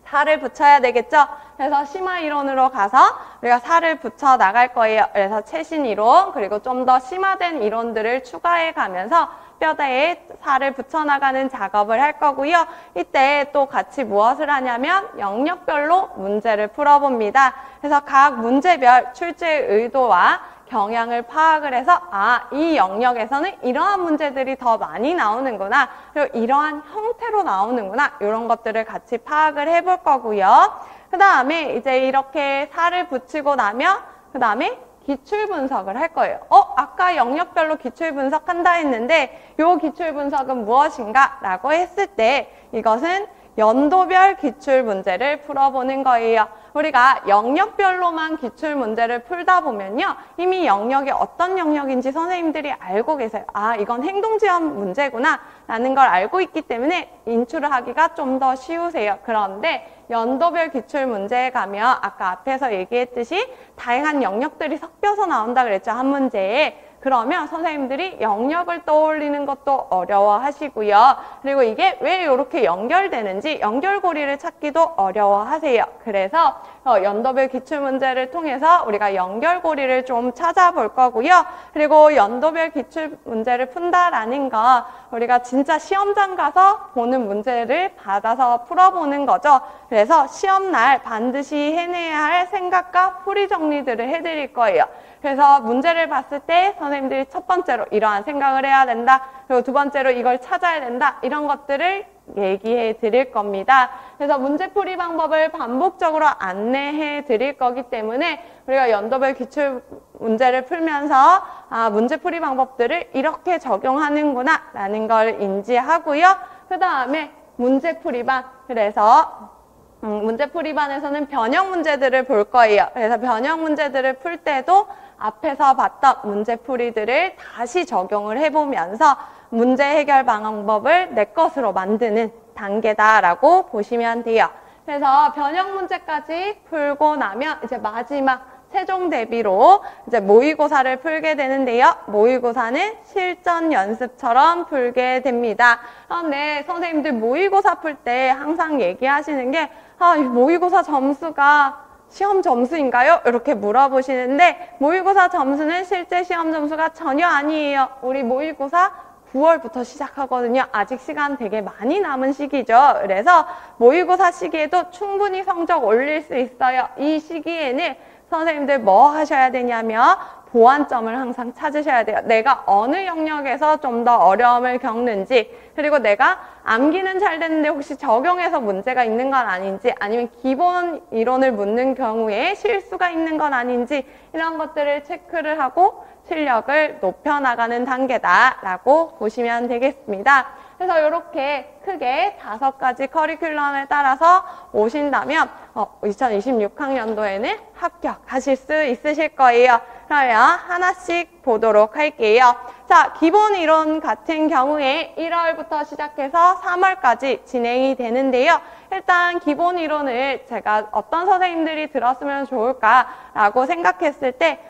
살을 붙여야 되겠죠? 그래서 심화 이론으로 가서 우리가 살을 붙여 나갈 거예요. 그래서 최신 이론 그리고 좀 더 심화된 이론들을 추가해 가면서 뼈대에 살을 붙여 나가는 작업을 할 거고요. 이때 또 같이 무엇을 하냐면 영역별로 문제를 풀어봅니다. 그래서 각 문제별 출제 의도와 경향을 파악을 해서 이 영역에서는 이러한 문제들이 더 많이 나오는구나. 그리고 이러한 형태로 나오는구나. 이런 것들을 같이 파악을 해볼 거고요. 그 다음에 이제 이렇게 살을 붙이고 나면 그 다음에 기출 분석을 할 거예요. 아까 영역별로 기출 분석한다 했는데 이 기출 분석은 무엇인가? 라고 했을 때 이것은 연도별 기출 문제를 풀어보는 거예요. 우리가 영역별로만 기출 문제를 풀다 보면요. 이미 영역이 어떤 영역인지 선생님들이 알고 계세요. 이건 행동지원 문제구나 라는 걸 알고 있기 때문에 인출을 하기가 좀 더 쉬우세요. 그런데 연도별 기출 문제에 가면 아까 앞에서 얘기했듯이 다양한 영역들이 섞여서 나온다 그랬죠. 한 문제에. 그러면 선생님들이 영역을 떠올리는 것도 어려워하시고요. 그리고 이게 왜 이렇게 연결되는지 연결고리를 찾기도 어려워하세요. 그래서 연도별 기출문제를 통해서 우리가 연결고리를 좀 찾아볼 거고요. 그리고 연도별 기출문제를 푼다라는 건 우리가 진짜 시험장 가서 보는 문제를 받아서 풀어보는 거죠. 그래서 시험날 반드시 해내야 할 생각과 풀이 정리들을 해드릴 거예요. 그래서 문제를 봤을 때 선생님들이 첫 번째로 이러한 생각을 해야 된다. 그리고 두 번째로 이걸 찾아야 된다. 이런 것들을 얘기해 드릴 겁니다. 그래서 문제풀이 방법을 반복적으로 안내해 드릴 거기 때문에 우리가 연도별 기출 문제를 풀면서 문제풀이 방법들을 이렇게 적용하는구나 라는 걸 인지하고요. 그 다음에 문제풀이반. 그래서 문제풀이반에서는 변형 문제들을 볼 거예요. 그래서 변형 문제들을 풀 때도 앞에서 봤던 문제풀이들을 다시 적용을 해보면서 문제 해결 방법을 내 것으로 만드는 단계다라고 보시면 돼요. 그래서 변형 문제까지 풀고 나면 이제 마지막 최종 대비로 이제 모의고사를 풀게 되는데요. 모의고사는 실전 연습처럼 풀게 됩니다. 네, 선생님들 모의고사 풀 때 항상 얘기하시는 게 이 모의고사 점수가 시험 점수인가요? 이렇게 물어보시는데 모의고사 점수는 실제 시험 점수가 전혀 아니에요. 우리 모의고사 9월부터 시작하거든요. 아직 시간 되게 많이 남은 시기죠. 그래서 모의고사 시기에도 충분히 성적 올릴 수 있어요. 이 시기에는 선생님들 뭐 하셔야 되냐면 보완점을 항상 찾으셔야 돼요. 내가 어느 영역에서 좀 더 어려움을 겪는지, 그리고 내가 암기는 잘 됐는데 혹시 적용해서 문제가 있는 건 아닌지, 아니면 기본 이론을 묻는 경우에 실수가 있는 건 아닌지, 이런 것들을 체크를 하고 실력을 높여나가는 단계다라고 보시면 되겠습니다. 그래서 이렇게 크게 5가지 커리큘럼에 따라서 오신다면 2026학년도에는 합격하실 수 있으실 거예요. 그러면 하나씩 보도록 할게요. 자, 기본 이론 같은 경우에 1월부터 시작해서 3월까지 진행이 되는데요. 일단 기본 이론을 제가 어떤 선생님들이 들었으면 좋을까라고 생각했을 때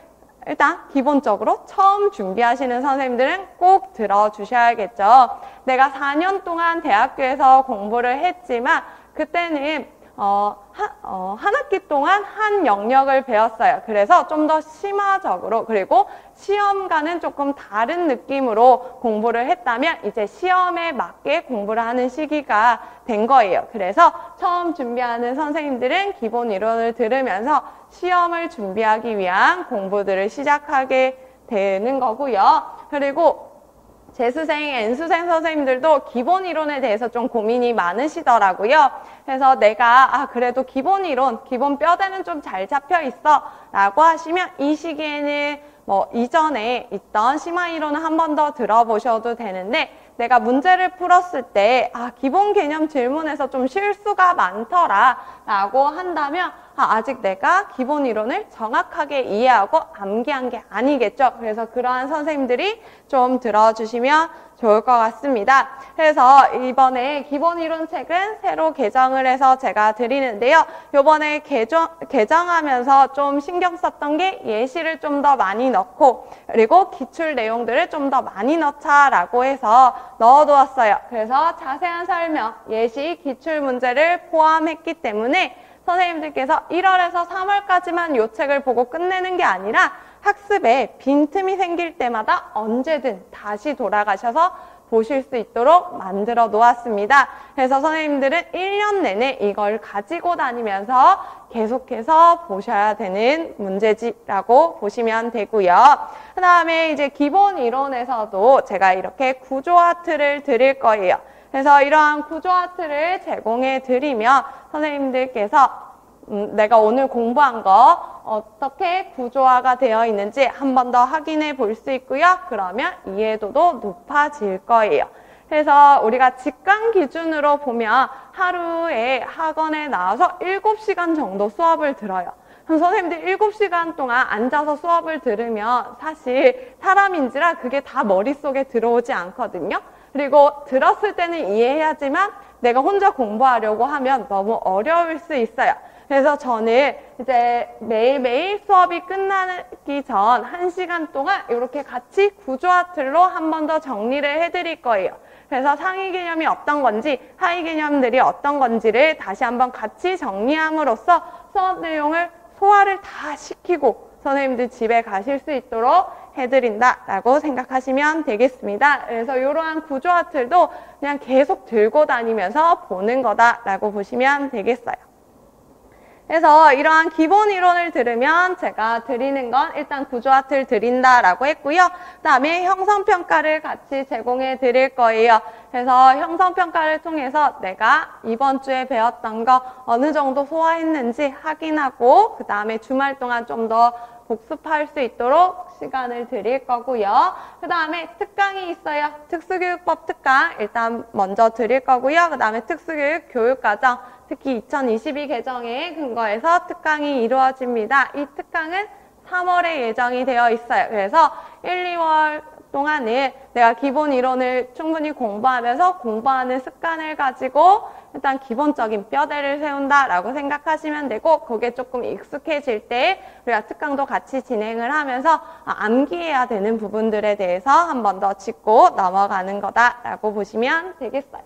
일단 기본적으로 처음 준비하시는 선생님들은 꼭 들어주셔야겠죠. 내가 4년 동안 대학교에서 공부를 했지만 그때는 한 학기 동안 한 영역을 배웠어요. 그래서 좀 더 심화적으로, 그리고 시험과는 조금 다른 느낌으로 공부를 했다면 이제 시험에 맞게 공부를 하는 시기가 된 거예요. 그래서 처음 준비하는 선생님들은 기본 이론을 들으면서 시험을 준비하기 위한 공부들을 시작하게 되는 거고요. 그리고 재수생, N수생 선생님들도 기본 이론에 대해서 좀 고민이 많으시더라고요. 그래서 내가 그래도 기본 이론, 기본 뼈대는 좀 잘 잡혀 있어 라고 하시면 이 시기에는 이전에 있던 심화 이론을 한 번 더 들어보셔도 되는데, 내가 문제를 풀었을 때 기본 개념 질문에서 좀 실수가 많더라 라고 한다면 아직 내가 기본 이론을 정확하게 이해하고 암기한 게 아니겠죠. 그래서 그러한 선생님들이 좀 들어주시면 좋을 것 같습니다. 그래서 이번에 기본 이론 책은 새로 개정을 해서 제가 드리는데요. 이번에 개정하면서 좀 신경 썼던 게 예시를 좀 더 많이 넣고 그리고 기출 내용들을 좀 더 많이 넣자라고 해서 넣어두었어요. 그래서 자세한 설명, 예시, 기출 문제를 포함했기 때문에 선생님들께서 1월에서 3월까지만 이 책을 보고 끝내는 게 아니라 학습에 빈틈이 생길 때마다 언제든 다시 돌아가셔서 보실 수 있도록 만들어 놓았습니다. 그래서 선생님들은 1년 내내 이걸 가지고 다니면서 계속해서 보셔야 되는 문제지라고 보시면 되고요. 그 다음에 이제 기본 이론에서도 제가 이렇게 구조 아트를 드릴 거예요. 그래서 이러한 구조 아트를 제공해 드리면 선생님들께서 내가 오늘 공부한 거 어떻게 구조화가 되어 있는지 한 번 더 확인해 볼 수 있고요. 그러면 이해도도 높아질 거예요. 그래서 우리가 직강 기준으로 보면 하루에 학원에 나와서 7시간 정도 수업을 들어요. 그럼 선생님들 7시간 동안 앉아서 수업을 들으면 사실 사람인지라 그게 다 머릿속에 들어오지 않거든요. 그리고 들었을 때는 이해해야지만 내가 혼자 공부하려고 하면 너무 어려울 수 있어요. 그래서 저는 이제 매일매일 수업이 끝나기 전 1시간 동안 이렇게 같이 구조화 틀로 한 번 더 정리를 해드릴 거예요. 그래서 상위 개념이 어떤 건지 하위 개념들이 어떤 건지를 다시 한번 같이 정리함으로써 수업 내용을 소화를 다 시키고 선생님들 집에 가실 수 있도록 해드린다라고 생각하시면 되겠습니다. 그래서 이러한 구조화 틀도 그냥 계속 들고 다니면서 보는 거다라고 보시면 되겠어요. 그래서 이러한 기본 이론을 들으면 제가 드리는 건 일단 구조화 틀 드린다라고 했고요. 그 다음에 형성평가를 같이 제공해 드릴 거예요. 그래서 형성평가를 통해서 내가 이번 주에 배웠던 거 어느 정도 소화했는지 확인하고 그 다음에 주말 동안 좀 더 복습할 수 있도록 시간을 드릴 거고요. 그 다음에 특강이 있어요. 특수교육법 특강 일단 먼저 드릴 거고요. 그 다음에 특수교육 교육과정 특히 2022 개정에 근거해서 특강이 이루어집니다. 이 특강은 3월에 예정이 되어 있어요. 그래서 1, 2월 동안은 내가 기본 이론을 충분히 공부하면서 공부하는 습관을 가지고 일단 기본적인 뼈대를 세운다라고 생각하시면 되고 그게 조금 익숙해질 때 우리가 특강도 같이 진행을 하면서 암기해야 되는 부분들에 대해서 한 번 더 짚고 넘어가는 거다라고 보시면 되겠어요.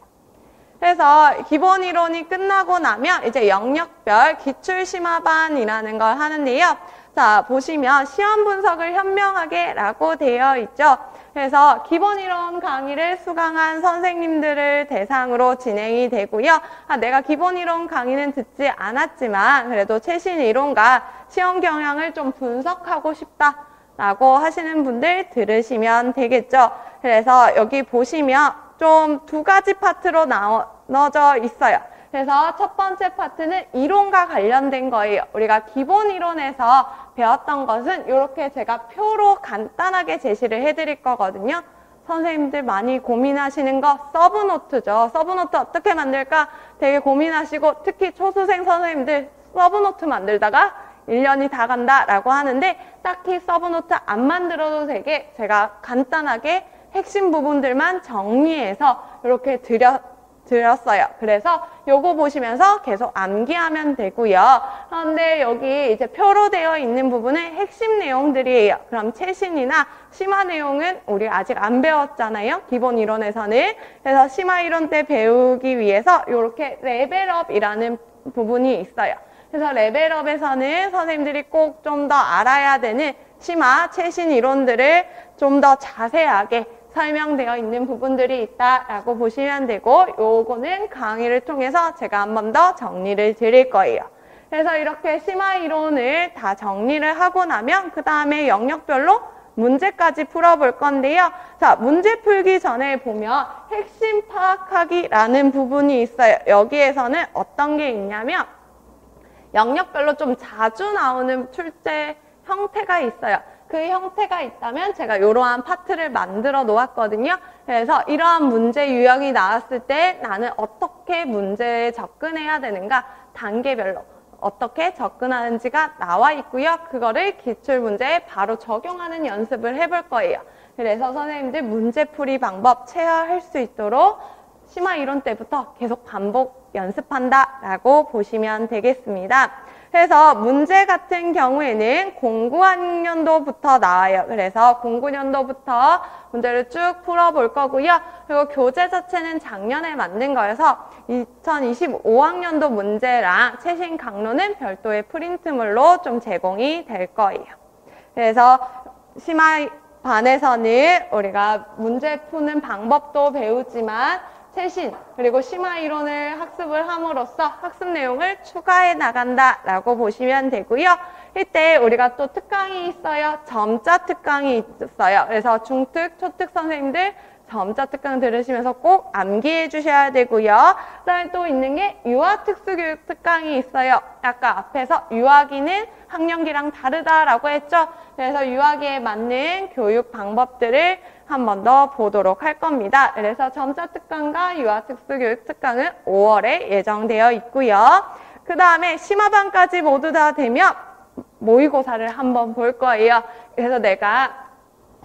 그래서 기본 이론이 끝나고 나면 이제 영역별 기출심화반이라는 걸 하는데요. 자, 보시면 시험 분석을 현명하게 라고 되어 있죠. 그래서 기본 이론 강의를 수강한 선생님들을 대상으로 진행이 되고요. 내가 기본 이론 강의는 듣지 않았지만 그래도 최신 이론과 시험 경향을 좀 분석하고 싶다라고 하시는 분들 들으시면 되겠죠. 그래서 여기 보시면 좀 두 가지 파트로 나눠져 있어요. 그래서 첫 번째 파트는 이론과 관련된 거예요. 우리가 기본 이론에서 배웠던 것은 이렇게 제가 표로 간단하게 제시를 해드릴 거거든요. 선생님들 많이 고민하시는 거 서브노트죠. 서브노트 어떻게 만들까 되게 고민하시고 특히 초수생 선생님들 서브노트 만들다가 1년이 다 간다라고 하는데 딱히 서브노트 안 만들어도 되게 제가 간단하게 핵심 부분들만 정리해서 이렇게 드렸어요. 그래서 요거 보시면서 계속 암기하면 되고요. 그런데 여기 이제 표로 되어 있는 부분은 핵심 내용들이에요. 그럼 최신이나 심화 내용은 우리 아직 안 배웠잖아요. 기본 이론에서는. 그래서 심화 이론 때 배우기 위해서 이렇게 레벨업이라는 부분이 있어요. 그래서 레벨업에서는 선생님들이 꼭 좀 더 알아야 되는 심화, 최신 이론들을 좀 더 자세하게 설명되어 있는 부분들이 있다라고 보시면 되고 요거는 강의를 통해서 제가 한 번 더 정리를 드릴 거예요. 그래서 이렇게 심화 이론을 다 정리를 하고 나면 그 다음에 영역별로 문제까지 풀어볼 건데요. 자, 문제 풀기 전에 보면 핵심 파악하기라는 부분이 있어요. 여기에서는 어떤 게 있냐면 영역별로 좀 자주 나오는 출제 형태가 있어요. 그 형태가 있다면 제가 이러한 파트를 만들어 놓았거든요. 그래서 이러한 문제 유형이 나왔을 때 나는 어떻게 문제에 접근해야 되는가 단계별로 어떻게 접근하는지가 나와 있고요. 그거를 기출문제에 바로 적용하는 연습을 해볼 거예요. 그래서 선생님들 문제풀이 방법 체화할 수 있도록 심화 이론 때부터 계속 반복 연습한다 라고 보시면 되겠습니다. 그래서 문제 같은 경우에는 09학년도부터 나와요. 그래서 09년도부터 문제를 쭉 풀어볼 거고요. 그리고 교재 자체는 작년에 만든 거여서 2025학년도 문제랑 최신 강론은 별도의 프린트물로 좀 제공이 될 거예요. 그래서 심화반에서는 우리가 문제 푸는 방법도 배우지만 최신 그리고 심화 이론을 학습을 함으로써 학습 내용을 추가해 나간다라고 보시면 되고요. 이때 우리가 또 특강이 있어요. 점자 특강이 있어요. 그래서 중특, 초특 선생님들 점자 특강 들으시면서 꼭 암기해 주셔야 되고요. 그다음에 또 있는 게 유아 특수교육 특강이 있어요. 아까 앞에서 유아기는 학년기랑 다르다라고 했죠. 그래서 유아기에 맞는 교육 방법들을 한 번 더 보도록 할 겁니다. 그래서 점자 특강과 유아 특수교육 특강은 5월에 예정되어 있고요. 그 다음에 심화반까지 모두 다 되면 모의고사를 한번 볼 거예요. 그래서 내가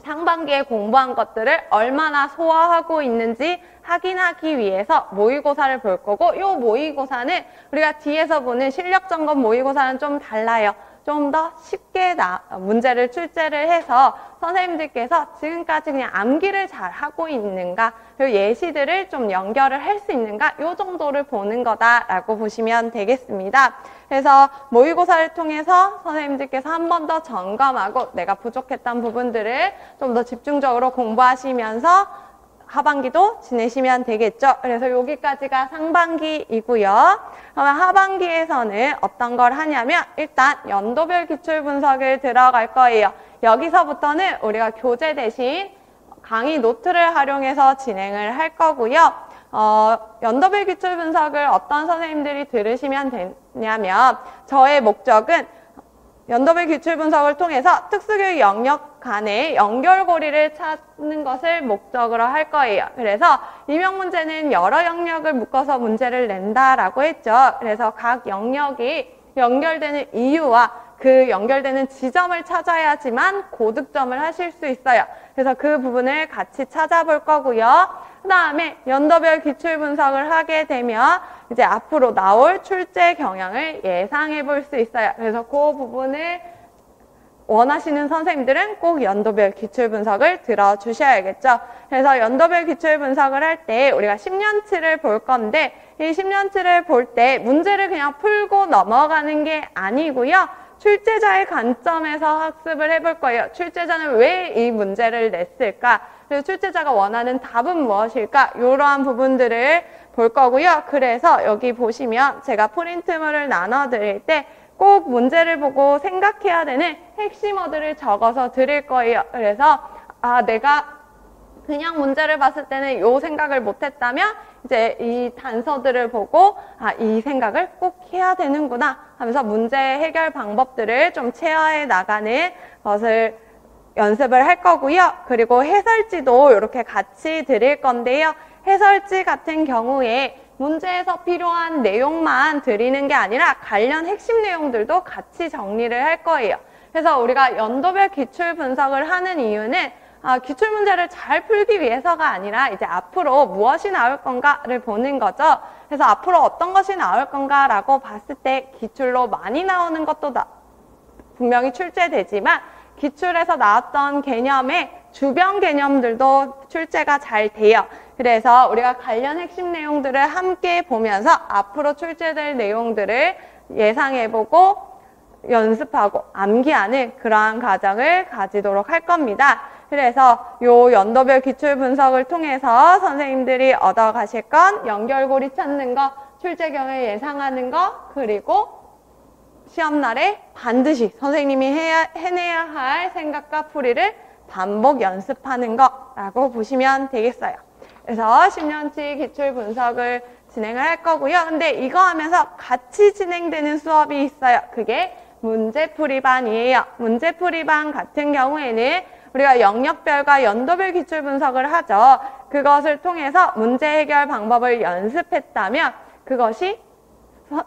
상반기에 공부한 것들을 얼마나 소화하고 있는지 확인하기 위해서 모의고사를 볼 거고, 이 모의고사는 우리가 뒤에서 보는 실력 점검 모의고사는 좀 달라요. 좀 더 쉽게 문제를 출제를 해서 선생님들께서 지금까지 그냥 암기를 잘 하고 있는가, 그리고 예시들을 좀 연결을 할 수 있는가, 이 정도를 보는 거다라고 보시면 되겠습니다. 그래서 모의고사를 통해서 선생님들께서 한 번 더 점검하고 내가 부족했던 부분들을 좀 더 집중적으로 공부하시면서 하반기도 지내시면 되겠죠. 그래서 여기까지가 상반기이고요. 그러면 하반기에서는 어떤 걸 하냐면 일단 연도별 기출 분석을 들어갈 거예요. 여기서부터는 우리가 교재 대신 강의 노트를 활용해서 진행을 할 거고요. 연도별 기출 분석을 어떤 선생님들이 들으시면 되냐면, 저의 목적은 연도별 기출 분석을 통해서 특수교육 영역 간의 연결고리를 찾는 것을 목적으로 할 거예요. 그래서 임용문제는 여러 영역을 묶어서 문제를 낸다라고 했죠. 그래서 각 영역이 연결되는 이유와 그 연결되는 지점을 찾아야지만 고득점을 하실 수 있어요. 그래서 그 부분을 같이 찾아볼 거고요. 그 다음에 연도별 기출 분석을 하게 되면 이제 앞으로 나올 출제 경향을 예상해 볼 수 있어요. 그래서 그 부분을 원하시는 선생님들은 꼭 연도별 기출 분석을 들어주셔야겠죠. 그래서 연도별 기출 분석을 할 때 우리가 10년치를 볼 건데, 이 10년치를 볼 때 문제를 그냥 풀고 넘어가는 게 아니고요. 출제자의 관점에서 학습을 해볼 거예요. 출제자는 왜 이 문제를 냈을까? 그리고 출제자가 원하는 답은 무엇일까? 이러한 부분들을 볼 거고요. 그래서 여기 보시면 제가 프린트물을 나눠드릴 때 꼭 문제를 보고 생각해야 되는 핵심 워드를 적어서 드릴 거예요. 그래서 내가 그냥 문제를 봤을 때는 이 생각을 못했다면 이제 이 단서들을 보고 이 생각을 꼭 해야 되는구나 하면서 문제 해결 방법들을 좀 체화해 나가는 것을 연습을 할 거고요. 그리고 해설지도 이렇게 같이 드릴 건데요. 해설지 같은 경우에 문제에서 필요한 내용만 드리는 게 아니라 관련 핵심 내용들도 같이 정리를 할 거예요. 그래서 우리가 연도별 기출 분석을 하는 이유는 기출 문제를 잘 풀기 위해서가 아니라 이제 앞으로 무엇이 나올 건가를 보는 거죠. 그래서 앞으로 어떤 것이 나올 건가라고 봤을 때 기출로 많이 나오는 것도 분명히 출제되지만, 기출에서 나왔던 개념의 주변 개념들도 출제가 잘 돼요. 그래서 우리가 관련 핵심 내용들을 함께 보면서 앞으로 출제될 내용들을 예상해보고 연습하고 암기하는 그러한 과정을 가지도록 할 겁니다. 그래서 요 연도별 기출 분석을 통해서 선생님들이 얻어가실 건 연결고리 찾는 거, 출제경을 예상하는 거, 그리고 시험날에 반드시 선생님이 해내야 할 생각과 풀이를 반복 연습하는 거라고 보시면 되겠어요. 그래서 10년치 기출 분석을 진행을 할 거고요. 근데 이거 하면서 같이 진행되는 수업이 있어요. 그게 문제풀이반이에요. 문제풀이반 같은 경우에는 우리가 영역별과 연도별 기출 분석을 하죠. 그것을 통해서 문제 해결 방법을 연습했다면 그것이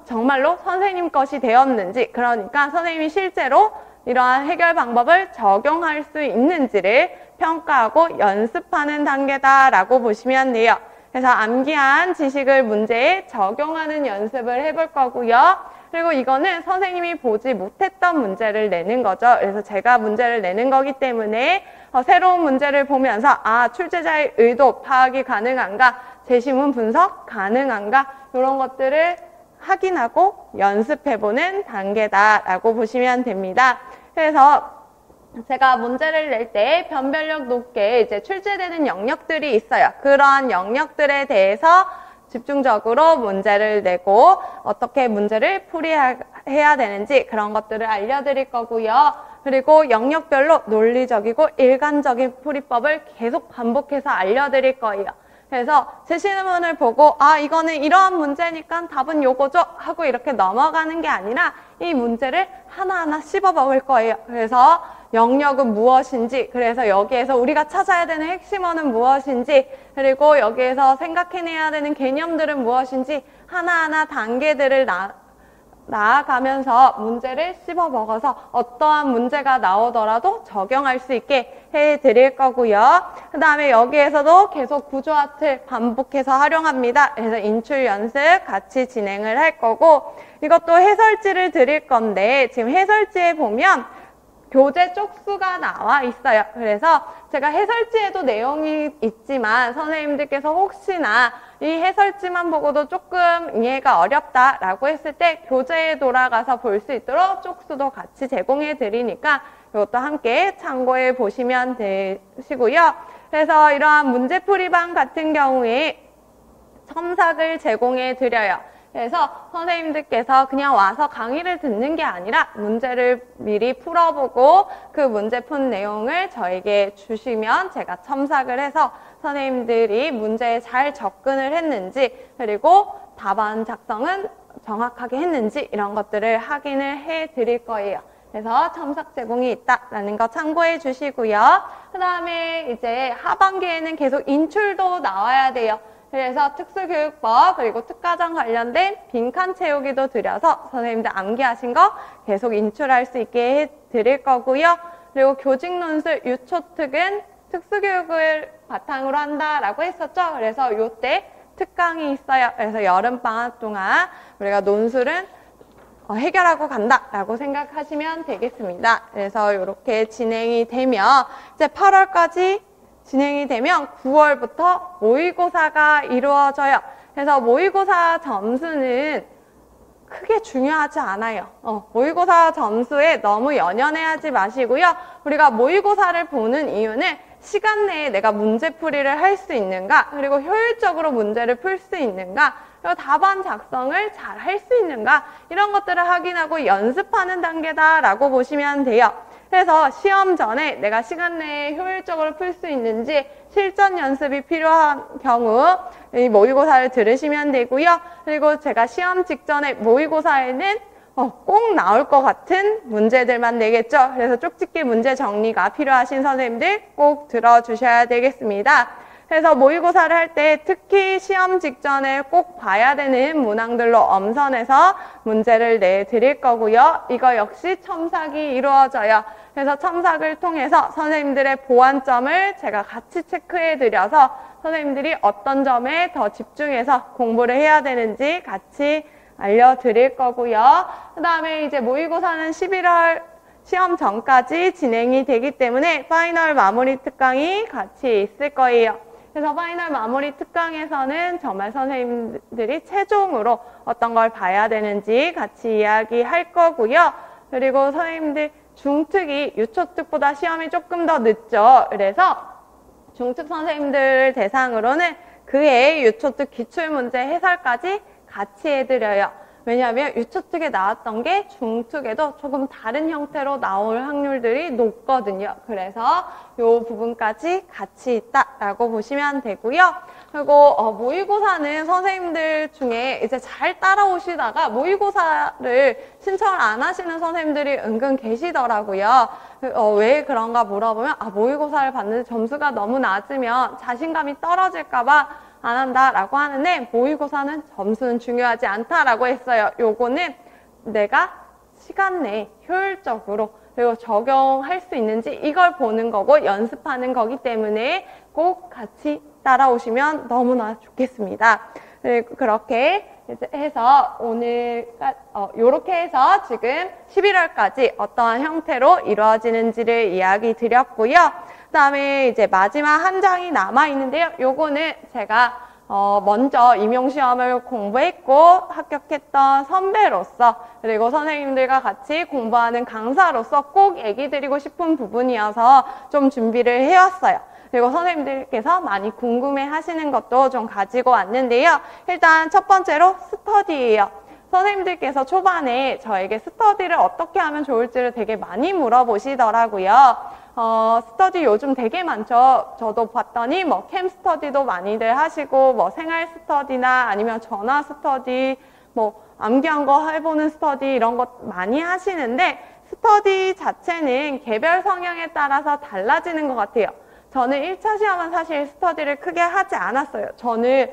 정말로 선생님 것이 되었는지, 그러니까 선생님이 실제로 이러한 해결 방법을 적용할 수 있는지를 평가하고 연습하는 단계다라고 보시면 돼요. 그래서 암기한 지식을 문제에 적용하는 연습을 해볼 거고요. 그리고 이거는 선생님이 보지 못했던 문제를 내는 거죠. 그래서 제가 문제를 내는 거기 때문에 새로운 문제를 보면서 출제자의 의도 파악이 가능한가, 제시문 분석 가능한가 이런 것들을 확인하고 연습해보는 단계다라고 보시면 됩니다. 그래서 제가 문제를 낼 때 변별력 높게 이제 출제되는 영역들이 있어요. 그러한 영역들에 대해서 집중적으로 문제를 내고 어떻게 문제를 풀이해야 되는지 그런 것들을 알려드릴 거고요. 그리고 영역별로 논리적이고 일관적인 풀이법을 계속 반복해서 알려드릴 거예요. 그래서 제시문을 보고 이거는 이러한 문제니까 답은 요거죠 하고 이렇게 넘어가는 게 아니라 이 문제를 하나하나 씹어 먹을 거예요. 그래서 영역은 무엇인지, 그래서 여기에서 우리가 찾아야 되는 핵심어는 무엇인지, 그리고 여기에서 생각해내야 되는 개념들은 무엇인지 하나하나 단계들을 나아가면서 문제를 씹어 먹어서 어떠한 문제가 나오더라도 적용할 수 있게 해드릴 거고요. 그 다음에 여기에서도 계속 구조화 틀 반복해서 활용합니다. 그래서 인출 연습 같이 진행을 할 거고, 이것도 해설지를 드릴 건데 지금 해설지에 보면 교재 쪽수가 나와 있어요. 그래서 제가 해설지에도 내용이 있지만 선생님들께서 혹시나 이 해설지만 보고도 조금 이해가 어렵다라고 했을 때 교재에 돌아가서 볼 수 있도록 쪽수도 같이 제공해 드리니까 이것도 함께 참고해 보시면 되시고요. 그래서 이러한 문제풀이방 같은 경우에 첨삭을 제공해 드려요. 그래서 선생님들께서 그냥 와서 강의를 듣는 게 아니라 문제를 미리 풀어보고 그 문제 푼 내용을 저에게 주시면 제가 첨삭을 해서 선생님들이 문제에 잘 접근을 했는지, 그리고 답안 작성은 정확하게 했는지 이런 것들을 확인을 해 드릴 거예요. 그래서 첨삭 제공이 있다라는 거 참고해 주시고요. 그 다음에 이제 하반기에는 계속 인출도 나와야 돼요. 그래서 특수교육법 그리고 특가장 관련된 빈칸 채우기도 드려서 선생님들 암기하신 거 계속 인출할 수 있게 해드릴 거고요. 그리고 교직논술 유초특은 특수교육을 바탕으로 한다라고 했었죠. 그래서 요때 특강이 있어요. 그래서 여름방학 동안 우리가 논술은 해결하고 간다라고 생각하시면 되겠습니다. 그래서 이렇게 진행이 되면 이제 8월까지 진행이 되면 9월부터 모의고사가 이루어져요. 그래서 모의고사 점수는 크게 중요하지 않아요. 모의고사 점수에 너무 연연해하지 마시고요. 우리가 모의고사를 보는 이유는 시간 내에 내가 문제풀이를 할 수 있는가, 그리고 효율적으로 문제를 풀 수 있는가, 그리고 답안 작성을 잘 할 수 있는가, 이런 것들을 확인하고 연습하는 단계다라고 보시면 돼요. 그래서 시험 전에 내가 시간 내에 효율적으로 풀 수 있는지 실전 연습이 필요한 경우 이 모의고사를 들으시면 되고요. 그리고 제가 시험 직전에 모의고사에는 꼭 나올 것 같은 문제들만 내겠죠. 그래서 쪽집기 문제 정리가 필요하신 선생님들 꼭 들어주셔야 되겠습니다. 그래서 모의고사를 할 때 특히 시험 직전에 꼭 봐야 되는 문항들로 엄선해서 문제를 내드릴 거고요. 이거 역시 첨삭이 이루어져요. 그래서 첨삭을 통해서 선생님들의 보완점을 제가 같이 체크해 드려서 선생님들이 어떤 점에 더 집중해서 공부를 해야 되는지 같이 알려드릴 거고요. 그 다음에 이제 모의고사는 11월 시험 전까지 진행이 되기 때문에 파이널 마무리 특강이 같이 있을 거예요. 그래서 파이널 마무리 특강에서는 정말 선생님들이 최종으로 어떤 걸 봐야 되는지 같이 이야기할 거고요. 그리고 선생님들 중특이 유초특보다 시험이 조금 더 늦죠. 그래서 중특 선생님들 대상으로는 그해 유초특 기출문제 해설까지 같이 해드려요. 왜냐하면 유초특에 나왔던 게 중특에도 조금 다른 형태로 나올 확률들이 높거든요. 그래서 이 부분까지 같이 있다라고 보시면 되고요. 그리고 모의고사는 선생님들 중에 이제 잘 따라오시다가 모의고사를 신청을 안 하시는 선생님들이 은근 계시더라고요. 왜 그런가 물어보면 모의고사를 봤는데 점수가 너무 낮으면 자신감이 떨어질까 봐 안 한다라고 하는데, 모의고사는 점수는 중요하지 않다라고 했어요. 요거는 내가 시간 내에 효율적으로 그리고 적용할 수 있는지 이걸 보는 거고 연습하는 거기 때문에 꼭 같이 따라오시면 너무나 좋겠습니다. 그렇게 해서 오늘 요렇게 해서 지금 11월까지 어떠한 형태로 이루어지는지를 이야기 드렸고요. 그 다음에 이제 마지막 한 장이 남아 있는데요. 요거는 제가 먼저 임용시험을 공부했고 합격했던 선배로서 그리고 선생님들과 같이 공부하는 강사로서 꼭 얘기 드리고 싶은 부분이어서 좀 준비를 해왔어요. 그리고 선생님들께서 많이 궁금해 하시는 것도 좀 가지고 왔는데요. 일단 첫 번째로 스터디예요. 선생님들께서 초반에 저에게 스터디를 어떻게 하면 좋을지를 되게 많이 물어보시더라고요. 스터디 요즘 되게 많죠. 저도 봤더니 뭐 캠 스터디도 많이들 하시고 뭐 생활 스터디나 아니면 전화 스터디, 뭐 암기한 거 해보는 스터디 이런 것 많이 하시는데 스터디 자체는 개별 성향에 따라서 달라지는 것 같아요. 저는 1차 시험은 사실 스터디를 크게 하지 않았어요. 저는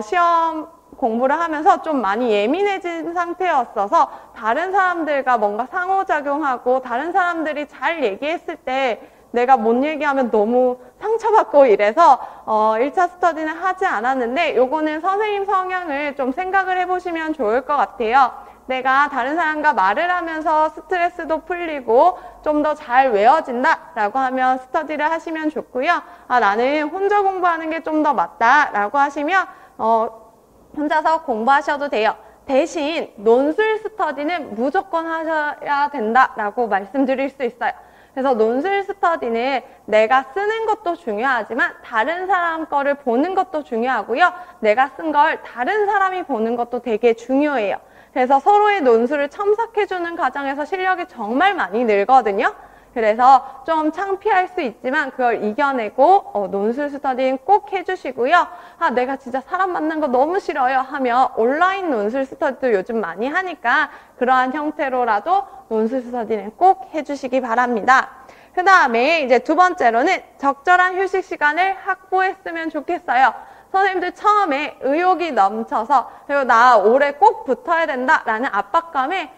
시험 공부를 하면서 좀 많이 예민해진 상태였어서 다른 사람들과 뭔가 상호작용하고 다른 사람들이 잘 얘기했을 때 내가 못 얘기하면 너무 상처받고 이래서 1차 스터디는 하지 않았는데 요거는 선생님 성향을 좀 생각을 해보시면 좋을 것 같아요. 내가 다른 사람과 말을 하면서 스트레스도 풀리고 좀 더 잘 외워진다 라고 하면 스터디를 하시면 좋고요. 나는 혼자 공부하는 게 좀 더 맞다 라고 하시면 혼자서 공부하셔도 돼요. 대신 논술 스터디는 무조건 하셔야 된다라고 말씀드릴 수 있어요. 그래서 논술 스터디는 내가 쓰는 것도 중요하지만 다른 사람 거를 보는 것도 중요하고요. 내가 쓴 걸 다른 사람이 보는 것도 되게 중요해요. 그래서 서로의 논술을 첨삭해주는 과정에서 실력이 정말 많이 늘거든요. 그래서 좀 창피할 수 있지만 그걸 이겨내고 논술 스터디는 꼭 해주시고요. 내가 진짜 사람 만난 거 너무 싫어요 하면 온라인 논술 스터디도 요즘 많이 하니까 그러한 형태로라도 논술 스터디는 꼭 해주시기 바랍니다. 그 다음에 이제 두 번째로는 적절한 휴식 시간을 확보했으면 좋겠어요. 선생님들 처음에 의욕이 넘쳐서 그리고 나 올해 꼭 붙어야 된다라는 압박감에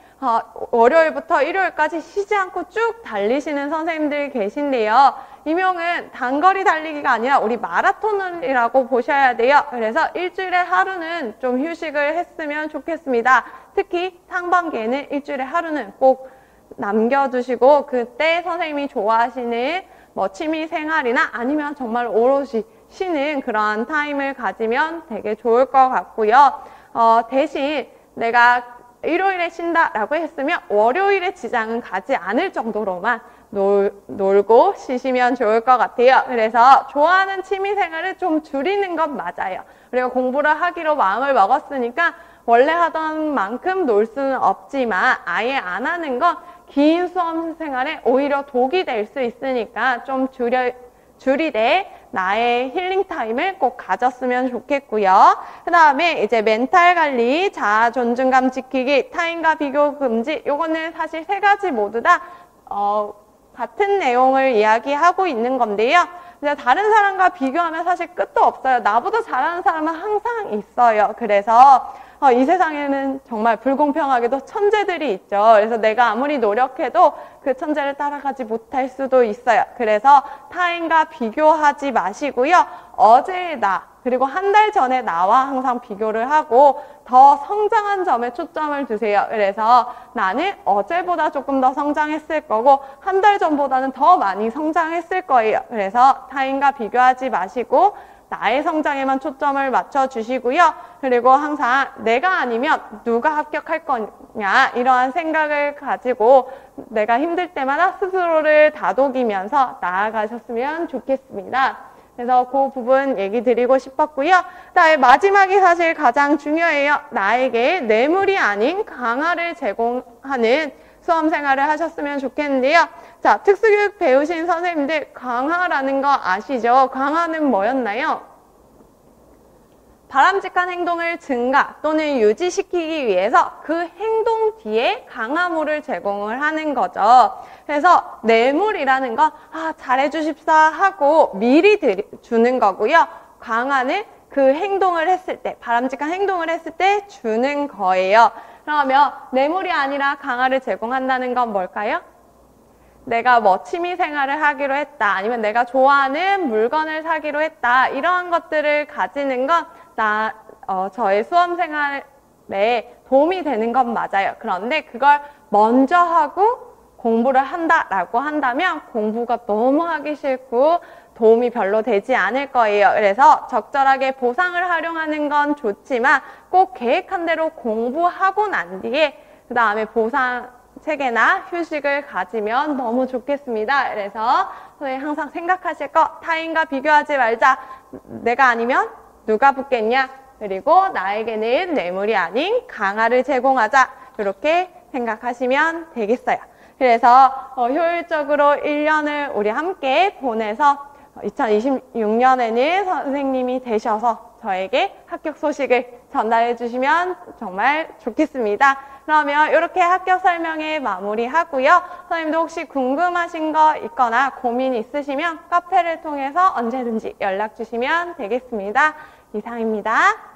월요일부터 일요일까지 쉬지 않고 쭉 달리시는 선생님들이 계신데요. 임용은 단거리 달리기가 아니라 우리 마라톤이라고 보셔야 돼요. 그래서 일주일에 하루는 좀 휴식을 했으면 좋겠습니다. 특히 상반기에는 일주일에 하루는 꼭 남겨두시고 그때 선생님이 좋아하시는 뭐 취미 생활이나 아니면 정말 오롯이 쉬는 그런 타임을 가지면 되게 좋을 것 같고요. 대신 내가 일요일에 쉰다라고 했으면 월요일에 지장은 가지 않을 정도로만 놀고 쉬시면 좋을 것 같아요. 그래서 좋아하는 취미 생활을 좀 줄이는 건 맞아요. 그리고 공부를 하기로 마음을 먹었으니까 원래 하던 만큼 놀 수는 없지만 아예 안 하는 건 긴 수험 생활에 오히려 독이 될 수 있으니까 좀 줄이되 나의 힐링 타임을 꼭 가졌으면 좋겠고요. 그 다음에 이제 멘탈 관리, 자아 존중감 지키기, 타인과 비교 금지. 요거는 사실 세 가지 모두 다 같은 내용을 이야기하고 있는 건데요. 다른 사람과 비교하면 사실 끝도 없어요. 나보다 잘하는 사람은 항상 있어요. 그래서 이 세상에는 정말 불공평하게도 천재들이 있죠. 그래서 내가 아무리 노력해도 그 천재를 따라가지 못할 수도 있어요. 그래서 타인과 비교하지 마시고요. 어제의 나, 그리고 한 달 전에 나와 항상 비교를 하고 더 성장한 점에 초점을 두세요. 그래서 나는 어제보다 조금 더 성장했을 거고 한 달 전보다는 더 많이 성장했을 거예요. 그래서 타인과 비교하지 마시고 나의 성장에만 초점을 맞춰주시고요. 그리고 항상 내가 아니면 누가 합격할 거냐 이러한 생각을 가지고 내가 힘들 때마다 스스로를 다독이면서 나아가셨으면 좋겠습니다. 그래서 그 부분 얘기 드리고 싶었고요. 그다음에 마지막이 사실 가장 중요해요. 나에게 뇌물이 아닌 강화를 제공하는 수험 생활을 하셨으면 좋겠는데요. 자, 특수교육 배우신 선생님들 강화라는 거 아시죠? 강화는 뭐였나요? 바람직한 행동을 증가 또는 유지시키기 위해서 그 행동 뒤에 강화물을 제공을 하는 거죠. 그래서 뇌물이라는 건 잘해주십사 하고 미리 주는 거고요. 강화는 그 행동을 했을 때, 바람직한 행동을 했을 때 주는 거예요. 그러면 뇌물이 아니라 강화를 제공한다는 건 뭘까요? 내가 뭐 취미 생활을 하기로 했다. 아니면 내가 좋아하는 물건을 사기로 했다. 이러한 것들을 가지는 건 저의 수험 생활에 도움이 되는 건 맞아요. 그런데 그걸 먼저 하고 공부를 한다라고 한다면 공부가 너무 하기 싫고 도움이 별로 되지 않을 거예요. 그래서 적절하게 보상을 활용하는 건 좋지만 꼭 계획한 대로 공부하고 난 뒤에 그 다음에 보상 체계나 휴식을 가지면 너무 좋겠습니다. 그래서 선생님 항상 생각하실 거 타인과 비교하지 말자. 내가 아니면 누가 붙겠냐. 그리고 나에게는 뇌물이 아닌 강화를 제공하자. 이렇게 생각하시면 되겠어요. 그래서 효율적으로 1년을 우리 함께 보내서 2026년에는 선생님이 되셔서 저에게 합격 소식을 전달해 주시면 정말 좋겠습니다. 그러면 이렇게 합격 설명회 마무리하고요. 선생님도 혹시 궁금하신 거 있거나 고민 있으시면 카페를 통해서 언제든지 연락 주시면 되겠습니다. 이상입니다.